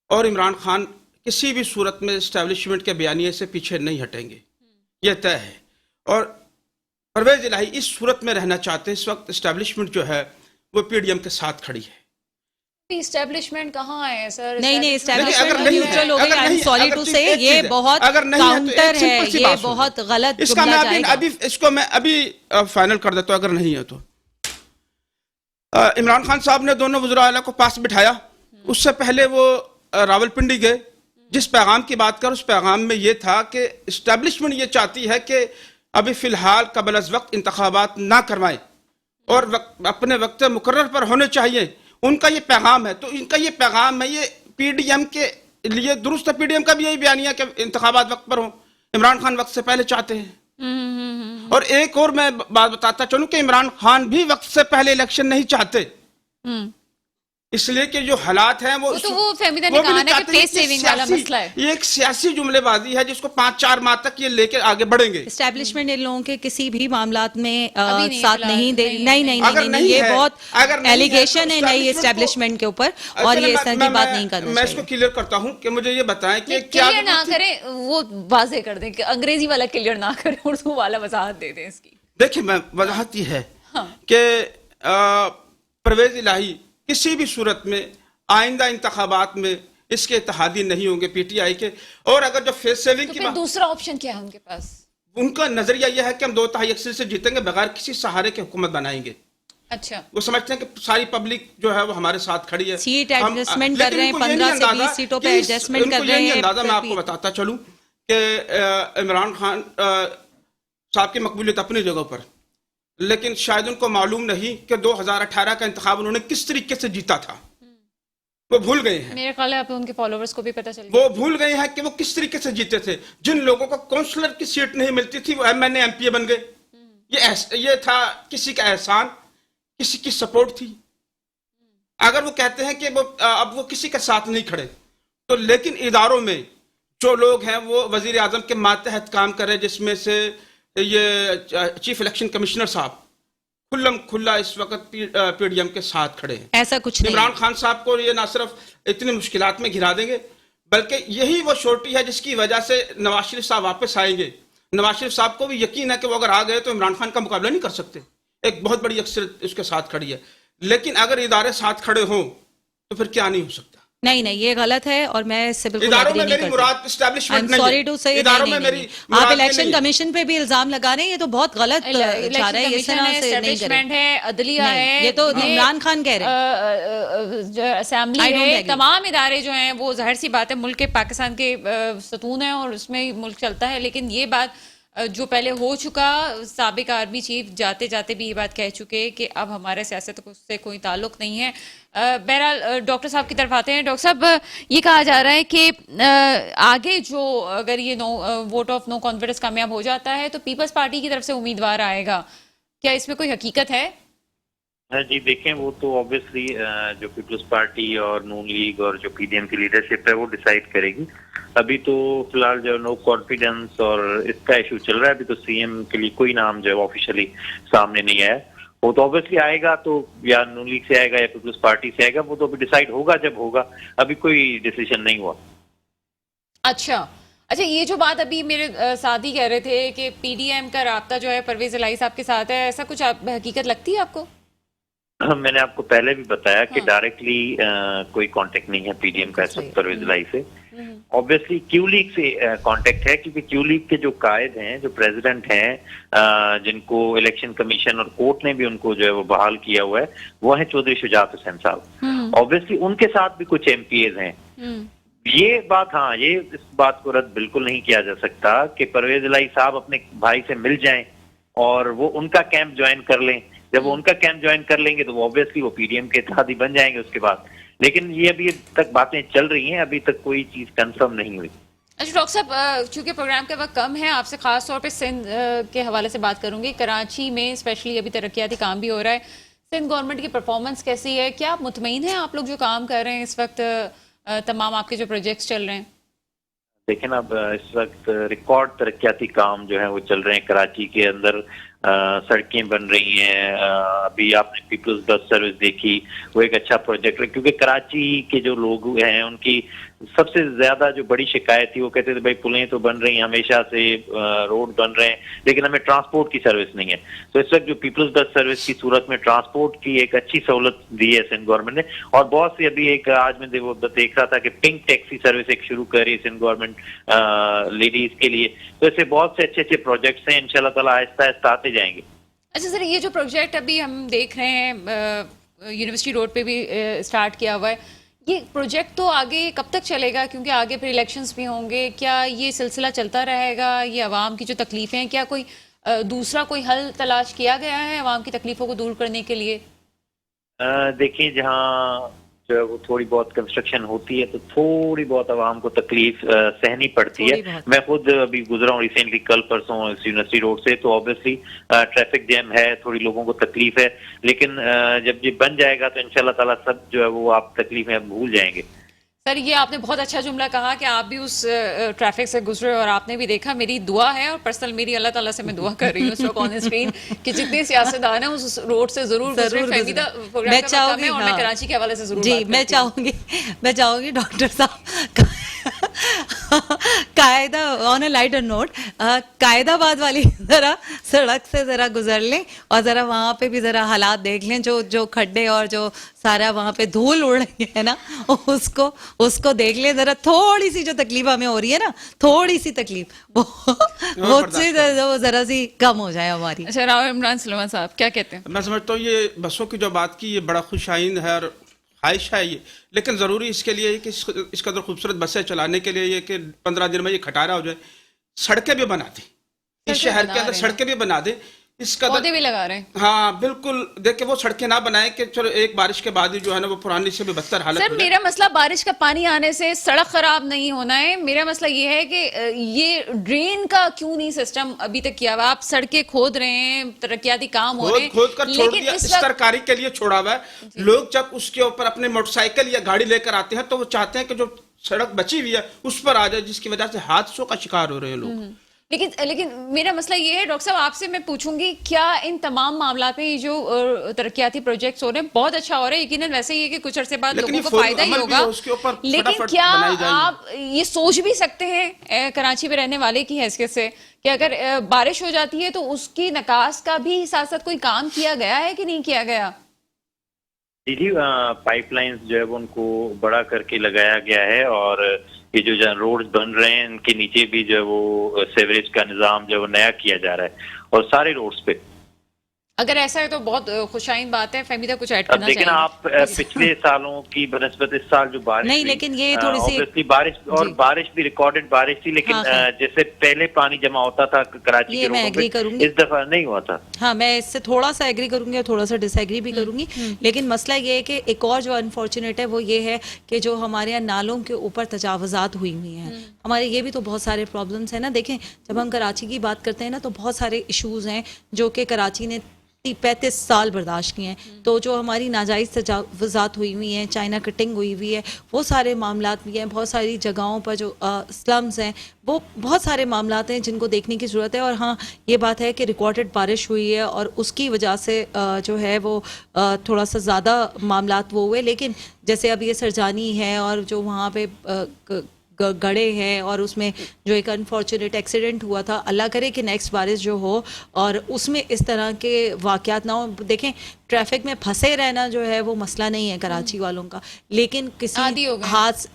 اور عمران خان کسی بھی صورت میں اسٹیبلشمنٹ کے بیانیے سے پیچھے نہیں ہٹیں گے، یہ طے ہے. اور پرویز الہی اس صورت میں رہنا چاہتے ہیں. اس وقت اسٹیبلشمنٹ جو ہے وہ پی ڈی ایم کے ساتھ کھڑی ہے. اسٹیبلشمنٹ کہاں ہے سر؟ نہیں اسٹیبلشمنٹ نیوٹرل ہو گئی. آئی ایم سوری ٹو سے یہ بہت کاؤنٹر ہے، یہ بہت غلط اس کا میں ابھی فائنل کر دیتا ہوں. اگر نہیں ہے تو عمران خان صاحب نے دونوں وزراء اعلیٰ کو پاس بٹھایا. اس سے پہلے وہ راولپنڈی گئے. جس پیغام کی بات کر اس پیغام میں یہ تھا کہ اسٹیبلشمنٹ یہ چاہتی ہے کہ ابھی فی الحال قبل از وقت انتخابات نہ کروائیں. और अपने वक्त मुकर्रर पर होने चाहिए, उनका ये पैगाम है। तो इनका ये पैगाम है, ये पीडीएम के लिए दुरुस्त है। पीडीएम का भी यही बयानिया कि इंतखाबात वक्त पर हो, इमरान खान वक्त से पहले चाहते हैं। और एक और मैं बात बताता चलूं कि इमरान खान भी वक्त से पहले इलेक्शन नहीं चाहते, इसलिए कि जो हालात हैं वो तो वो फहमीदा ने कहा ना कि पेस सेविंग वाला मसला है। ये एक सियासी जुमलेबाजी है जिसको 5-4 माह तक ये लेके आगे बढ़ेंगे। एस्टैब्लिशमेंट इन लोगों के किसी भी मामलात में नहीं साथ फिलहाल नहीं दे, नहीं, नहीं, ये बहुत एलिगेशन है नई establishment एस्टैब्लिशमेंट के ऊपर, और ये इस तरह की बात नहीं करना मैं इसको चाहिए। क्लियर करता हूं कि मुझे ये बताएं कि क्या क्लियर ना करें, वो वाजे कर दें कि अंग्रेजी वाला क्लियर ना करें, उर्दू वाला वजाहत दे दें इसकी। देखिए, मैं वजाहत ये है कि परवेज इलाही किसी भी सूरत में आइंदा इंतखाबात में इसके इत्तेहादी नहीं होंगे पीटीआई के। और अगर जो फेस सेविंग तो की फिर बात, दूसरा ऑप्शन क्या है उनके पास? उनका नजरिया यह है कि हम 2/3 अक्सर से जीतेंगे, बगैर किसी सहारे के हुकूमत बनाएंगे। अच्छा, वो समझते हैं कि सारी पब्लिक जो है वो हमारे साथ खड़ी है। सीट हम- एडजस्टमेंट कर लेकिन रहे हैं, उनको ये 15 नहीं से अंदाजा 20 सीटों पे कि एडजस्टमेंट उनको कर ये रहे नहीं हैं। अंदाजा, मैं आपको बताता चलूं कि इमरान खान साहब की मकबूलियत अपनी जगह पर, लेकिन शायद उनको मालूम नहीं कि 2018 का इंतखाब उन्होंने किस तरीके से जीता था। वो भूल गए हैं, मेरे ख्याल है अब उनके फॉलोवर्स को भी पता चल गया। वो भूल गए हैं कि वो किस तरीके से जीते थे। जिन लोगों को काउंसलर की सीट नहीं मिलती थी वो एमएनए एमपीए बन गए। ये था किसी का एहसान, किसी की सपोर्ट थी। अगर वो कहते हैं कि वो अब वो किसी के साथ नहीं खड़े, तो लेकिन इदारों में जो लोग हैं वो वजीर आजम के मातहत काम कर रहे हैं, जिसमें से ये चीफ इलेक्शन कमिश्नर साहब खुल्लम खुल्ला इस वक्त पीडीएम के साथ खड़े हैं। ऐसा कुछ नहीं इमरान खान साहब को ये ना सिर्फ इतनी मुश्किलात में घिरा देंगे, बल्कि यही वो शोरटी है जिसकी वजह से नवाज शरीफ साहब वापस आएंगे। नवाज शरीफ साहब को भी यकीन है कि वो अगर आ गए तो इमरान खान का मुकाबला नहीं कर सकते। एक बहुत बड़ी अक्सरियत उसके साथ खड़ी है। लेकिन अगर इदारे साथ खड़े हों तो फिर क्या नहीं हो सकता। नहीं, ये गलत है, और मैं इससे बिल्कुल इदारों एग्री में नहीं मेरी करती। मुराद एस्टैब्लिशमेंट नहीं सॉरी है। टू से, इदारों में मेरी आप मुराद इलेक्शन नहीं है। कमीशन पे भी इल्जाम लगा रहे हैं, ये तो बहुत गलत जा रहा है। इस तरह से नहीं करें। है, अदलिया नहीं, है, ये तो इमरान खान कह रहे हैं। असेंबली I don't है, agree. तमाम इदारे जो हैं वो जाहिर सी बात है मुल्क के पाकिस्तान के सतून है और उसमें ही मुल्क चलता है। लेकिन ये बात जो पहले हो चुका, साबिक आर्मी चीफ जाते जाते भी ये बात कह चुके कि अब हमारे सियासत से कोई ताल्लुक नहीं है। बहरहाल डॉक्टर साहब की तरफ आते हैं। डॉक्टर साहब, ये कहा जा रहा है कि आगे जो अगर ये वोट ऑफ नो कॉन्फिडेंस कामयाब हो जाता है तो पीपल्स पार्टी की तरफ से उम्मीदवार आएगा, क्या इसमें कोई हकीकत है? जी देखें, वो तो ऑब्वियसली जो पीपल्स पार्टी और नून लीग और जो पीडीएम की लीडरशिप है वो डिसाइड करेगी। अभी तो फिलहाल जो नो कॉन्फिडेंस और इसका इशू चल रहा है, अभी तो सीएम के लिए कोई नाम जो है ऑफिशियली सामने नहीं आया। वो तो ऑब्वियसली आएगा, तो या नून लीग से आएगा या पीपल्स पार्टी से आएगा, वो तो अभी डिसाइड होगा जब होगा। अभी कोई डिसीजन नहीं हुआ। अच्छा, ये जो बात अभी मेरे साथ ही कह रहे थे कि पीडीएम का राब्ता जो है परवेज इलाही साहब के साथ है, ऐसा कुछ हकीकत लगती है आपको? मैंने आपको पहले भी बताया कि डायरेक्टली कोई कांटेक्ट नहीं है पीडीएम का परवेज इलाही से। ऑब्वियसली क्यू लीग से कांटेक्ट है, क्योंकि क्यू लीग के जो कायद हैं, जो प्रेसिडेंट हैं, जिनको इलेक्शन कमीशन और कोर्ट ने भी उनको जो है वो बहाल किया हुआ है, वो है चौधरी शुजात हुसैन साहब। ऑब्वियसली उनके साथ भी कुछ एमपीएज हैं। ये बात, हाँ, ये इस बात को रद्द बिल्कुल नहीं किया जा सकता कि परवेज इलाही साहब अपने भाई से मिल जाएं और वो उनका कैंप ज्वाइन कर लें। जब वो उनका कैंप ज्वाइन कर लेंगे तो वो ऑब्वियसली वो पीडीएम के इत्तेहादी बन जाएंगे उसके बाद। लेकिन ये अभी तक बातें चल रही हैं, अभी तक कोई चीज कंफर्म नहीं हुई। अच्छा डॉक्टर साहब, चूंकि प्रोग्राम का वक्त कम है, आपसे खास तौर पे सिंध के हवाले से बात करूंगी। कराची में स्पेशली अभी तरक्याती काम भी हो रहा है। सिंध गवर्नमेंट की परफॉर्मेंस कैसी है? क्या आप मुतमईन हैं, आप लोग जो काम कर रहे हैं इस वक्त, तमाम आपके जो प्रोजेक्ट्स चल रहे हैं? लेकिन अब इस वक्त रिकॉर्ड तरक्याती काम जो है वो चल रहे हैं। कराची के अंदर सड़कें बन रही हैं। अभी आपने पीपल्स बस सर्विस देखी, वो एक अच्छा प्रोजेक्ट है, क्योंकि कराची के जो लोग हैं उनकी सबसे ज्यादा जो बड़ी शिकायत थी, वो कहते थे भाई पुलें तो बन रही हैं हमेशा से, रोड बन रहे हैं, लेकिन हमें ट्रांसपोर्ट की सर्विस नहीं है। तो इस वक्त जो पीपल्स बस सर्विस की सूरत में ट्रांसपोर्ट की एक अच्छी सहूलत दी है सिंध गवर्नमेंट ने। और बहुत सी अभी एक आज मैं वो देख रहा था कि पिंक टैक्सी सर्विस एक शुरू कर रही है सिंध गवर्नमेंट लेडीज के लिए। तो ऐसे बहुत से अच्छे अच्छे प्रोजेक्ट्स हैं, इंशाल्लाह ताला आहिस्ता आहिस्ता आते जाएंगे। अच्छा सर, ये जो प्रोजेक्ट अभी हम देख रहे हैं यूनिवर्सिटी रोड पे भी स्टार्ट किया हुआ है, ये प्रोजेक्ट तो आगे कब तक चलेगा? क्योंकि आगे फिर इलेक्शंस भी होंगे। क्या ये सिलसिला चलता रहेगा? ये आवाम की जो तकलीफें हैं, क्या कोई دوسرا کوئی حل تلاش کیا گیا ہے عوام کی تکلیفوں کو دور کرنے کے لیے؟ دیکھیں جہاں جو ہے وہ تھوڑی بہت کنسٹرکشن ہوتی ہے تو تھوڑی بہت عوام کو تکلیف سہنی پڑتی ہے. میں خود ابھی گزرا ہوں ریسنٹلی کل پرسوں یونیورسٹی روڈ سے, تو آبویسلی ٹریفک جیم ہے, تھوڑی لوگوں کو تکلیف ہے, لیکن جب یہ بن جائے گا تو انشاءاللہ تعالیٰ سب جو ہے وہ آپ تکلیفیں بھول جائیں گے. سر یہ آپ نے بہت اچھا جملہ کہا کہ آپ بھی اس ٹریفک سے گزرے اور آپ نے بھی دیکھا. میری دعا ہے اور پرسنل میری اللہ تعالیٰ سے میں دعا کر رہی ہوں اس وقت آن اسکرین کہ جتنے سیاستدان ہیں اس روڈ سے ضرور گزرے. فہمیدہ پروگرام کا مقام ہے اور میں کراچی کے حوالے سے ضرور جی میں چاہوں گی ڈاکٹر صاحب قاعدہ آن اے لائٹر نوٹ قائد آباد والی ذرا سڑک سے ذرا گزر لیں اور ذرا وہاں پہ بھی ذرا حالات دیکھ لیں, جو کھڈے اور جو سارا وہاں پہ دھول اڑ رہی ہے نا اس کو دیکھ لیں ذرا. تھوڑی سی جو تکلیف ہمیں ہو رہی ہے نا, تھوڑی سی تکلیف وہ ذرا سی کم ہو جائے ہماری. اچھا راؤ عمران سلیمان صاحب کیا کہتے ہیں؟ میں سمجھتا ہوں یہ بسوں کی جو بات کی یہ بڑا خوش آئند ہے اور خواہش ہے یہ, لیکن ضروری اس کے لیے ہے کہ اس قدر خوبصورت بسیں چلانے کے لیے یہ کہ 15 دن میں یہ کھٹارا ہو جائے, سڑکیں بھی بنا دیں, اس شہر کے اندر سڑکیں بھی بنا دیں, اس کا پودے بھی لگا رہے ہیں. ہاں بالکل, دیکھیں وہ سڑکیں نہ بنائیں کہ چلو ایک بارش کے بعد ہی جو ہے نا وہ پرانی سے بھی بدتر حالت سر ہو جائے. میرا مسئلہ بارش کا پانی آنے سے سڑک خراب نہیں ہونا ہے, میرا مسئلہ یہ ہے کہ یہ ڈرین کا کیوں نہیں سسٹم ابھی تک کیا ہوا. آپ سڑکیں کھود رہے ہیں, ترقیاتی کام ہو رہے ہیں, کھود کر چھوڑ لیکن دیا, اس ترکاری کے لیے چھوڑا ہوا ہے. لوگ جب اس کے اوپر اپنے موٹر سائیکل یا گاڑی لے کر آتے ہیں تو وہ چاہتے ہیں کہ جو سڑک بچی ہوئی ہے اس پر آ جائے, جس کی وجہ سے حادثوں کا شکار ہو رہے ہیں لوگ. لیکن میرا مسئلہ یہ ہے ڈاکٹر صاحب آپ سے میں پوچھوں گی کیا ان تمام معاملات میں جو ترقیاتی پروجیکٹس ہو رہے ہیں بہت اچھا ہو رہا ہے, یقیناً ویسے ہی ہے کہ کچھ عرصے بعد لوگوں کو فائدہ ہی ہوگا, لیکن کیا آپ یہ سوچ بھی سکتے ہیں کراچی میں رہنے والے کی حیثیت سے کہ اگر بارش ہو جاتی ہے تو اس کی نکاس کا بھی ساتھ ساتھ کوئی کام کیا گیا ہے کہ نہیں کیا گیا؟ جی پائپ لائنز جو ہے وہ ان کو بڑا کر کے لگایا گیا ہے, اور یہ جو روڈز بن رہے ہیں ان کے نیچے بھی جو ہے وہ سیوریج کا نظام جو ہے وہ نیا کیا جا رہا ہے, اور سارے روڈز پہ. اگر ایسا ہے تو بہت خوشائند بات ہے. فہمیدہ کچھ ایڈ کرنا چاہیے؟ لیکن آپ پچھلے سالوں کی بنسبت اس سال جو بارش نہیں, لیکن یہ تھوڑی سی بارش اور بارش بھی ریکارڈڈ بارش تھی, لیکن جیسے پہلے پانی جمع ہوتا تھا کراچی کے روڈوں پہ اس دفعہ نہیں ہوا تھا. ہاں میں اس سے تھوڑا سا ایگری کروں گی اور تھوڑا سا ڈس ایگری بھی کروں گی, لیکن مسئلہ یہ ہے کہ ایک اور جو انفارچونیٹ ہے وہ یہ ہے کہ جو ہمارے یہاں نالوں کے اوپر تجاوزات ہوئی ہوئی ہیں, ہمارے یہ بھی تو بہت سارے پرابلمس ہیں نا. دیکھیں جب ہم کراچی کی بات کرتے ہیں نا تو بہت سارے ایشوز ہیں جو کہ کراچی نے 35 سال برداشت کیے ہیں. تو جو ہماری ناجائز تجاوزات ہوئی ہوئی ہیں, چائنا کٹنگ ہوئی ہوئی ہے, وہ سارے معاملات بھی ہیں. بہت ساری جگہوں پر جو سلمز ہیں وہ بہت سارے معاملات ہیں جن کو دیکھنے کی ضرورت ہے. اور ہاں یہ بات ہے کہ ریکارڈڈ بارش ہوئی ہے اور اس کی وجہ سے جو ہے وہ تھوڑا سا زیادہ معاملات وہ ہوئے, لیکن جیسے اب یہ سرجانی ہے اور جو وہاں پہ گڑے ہیں اور اس میں جو ایک انفارچونیٹ ایکسیڈنٹ ہوا تھا, اللہ کرے کہ نیکسٹ بارش جو ہو اور اس میں اس طرح کے واقعات نہ ہوں. دیکھیں ٹریفک میں پھنسے رہنا جو ہے وہ مسئلہ نہیں ہے کراچی والوں کا, لیکن کسی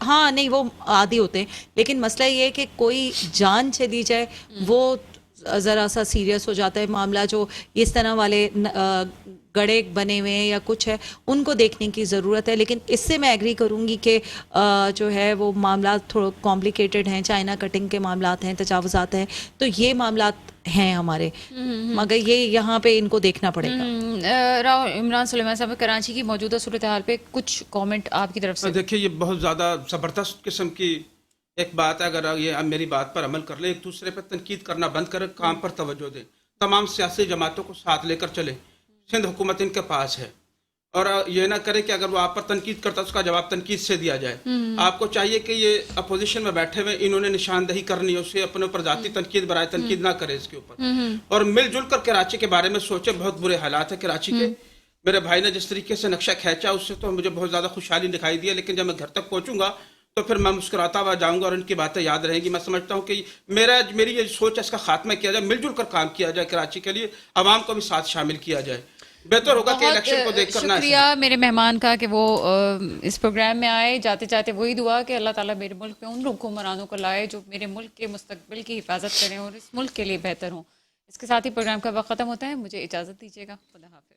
ہاں نہیں وہ عادی ہوتے ہیں, لیکن مسئلہ یہ ہے کہ کوئی جان چلی جائے وہ ذرا سا سیریس ہو جاتا ہے معاملہ. جو اس طرح والے گڑے بنے ہوئے ہیں یا کچھ ہے ان کو دیکھنے کی ضرورت ہے. لیکن اس سے میں ایگری کروں گی کہ جو ہے وہ معاملات تھوڑا کمپلیکیٹڈ ہیں, چائنا کٹنگ کے معاملات ہیں, تجاوزات ہیں, تو یہ معاملات ہیں ہمارے, مگر یہ یہاں پہ ان کو دیکھنا پڑے گا. راؤ عمران سلیمان صاحب کراچی کی موجودہ صورتحال پہ کچھ کامنٹ آپ کی طرف سے؟ دیکھیے یہ بہت زیادہ زبردست قسم کی ایک بات ہے, اگر یہ میری بات پر عمل کر لیں, ایک دوسرے پہ تنقید کرنا بند کریں, کام پر توجہ دیں, تمام سیاسی جماعتوں کو ساتھ لے کر چلیں. سندھ حکومت ان کے پاس ہے, اور یہ نہ کرے کہ اگر وہ آپ پر تنقید کرتا ہے اس کا جواب تنقید سے دیا جائے. آپ کو چاہیے کہ یہ اپوزیشن میں بیٹھے ہوئے انہوں نے نشاندہی کرنی ہے, اسے اپنے اوپر ذاتی تنقید برائے تنقید نہ کرے اس کے اوپر, اور مل جل کر کراچی کے بارے میں سوچے. بہت برے حالات ہیں کراچی کے. میرے بھائی نے جس طریقے سے نقشہ کھینچا اس سے تو مجھے بہت زیادہ خوشحالی دکھائی دی ہے, لیکن جب میں گھر تک پہنچوں گا تو پھر میں مسکراتا ہوا جاؤں گا اور ان کی باتیں یاد رہیں گی. میں سمجھتا ہوں کہ میری یہ سوچ ہے اس کا خاتمہ کیا جائے, مل جل کر کام کیا جائے کراچی کے لیے, عوام کو بھی ساتھ شامل کیا جائے. بہتر ہوگا کہ الیکشن کو دیکھ کر نہ. شکریہ میرے مہمان کا کہ وہ اس پروگرام میں آئے. جاتے جاتے وہی دعا کہ اللہ تعالیٰ میرے ملک میں ان حکمرانوں کو لائے جو میرے ملک کے مستقبل کی حفاظت کریں اور اس ملک کے لیے بہتر ہوں. اس کے ساتھ ہی پروگرام کا وقت ختم ہوتا ہے. مجھے اجازت دیجیے گا. خدا حافظ.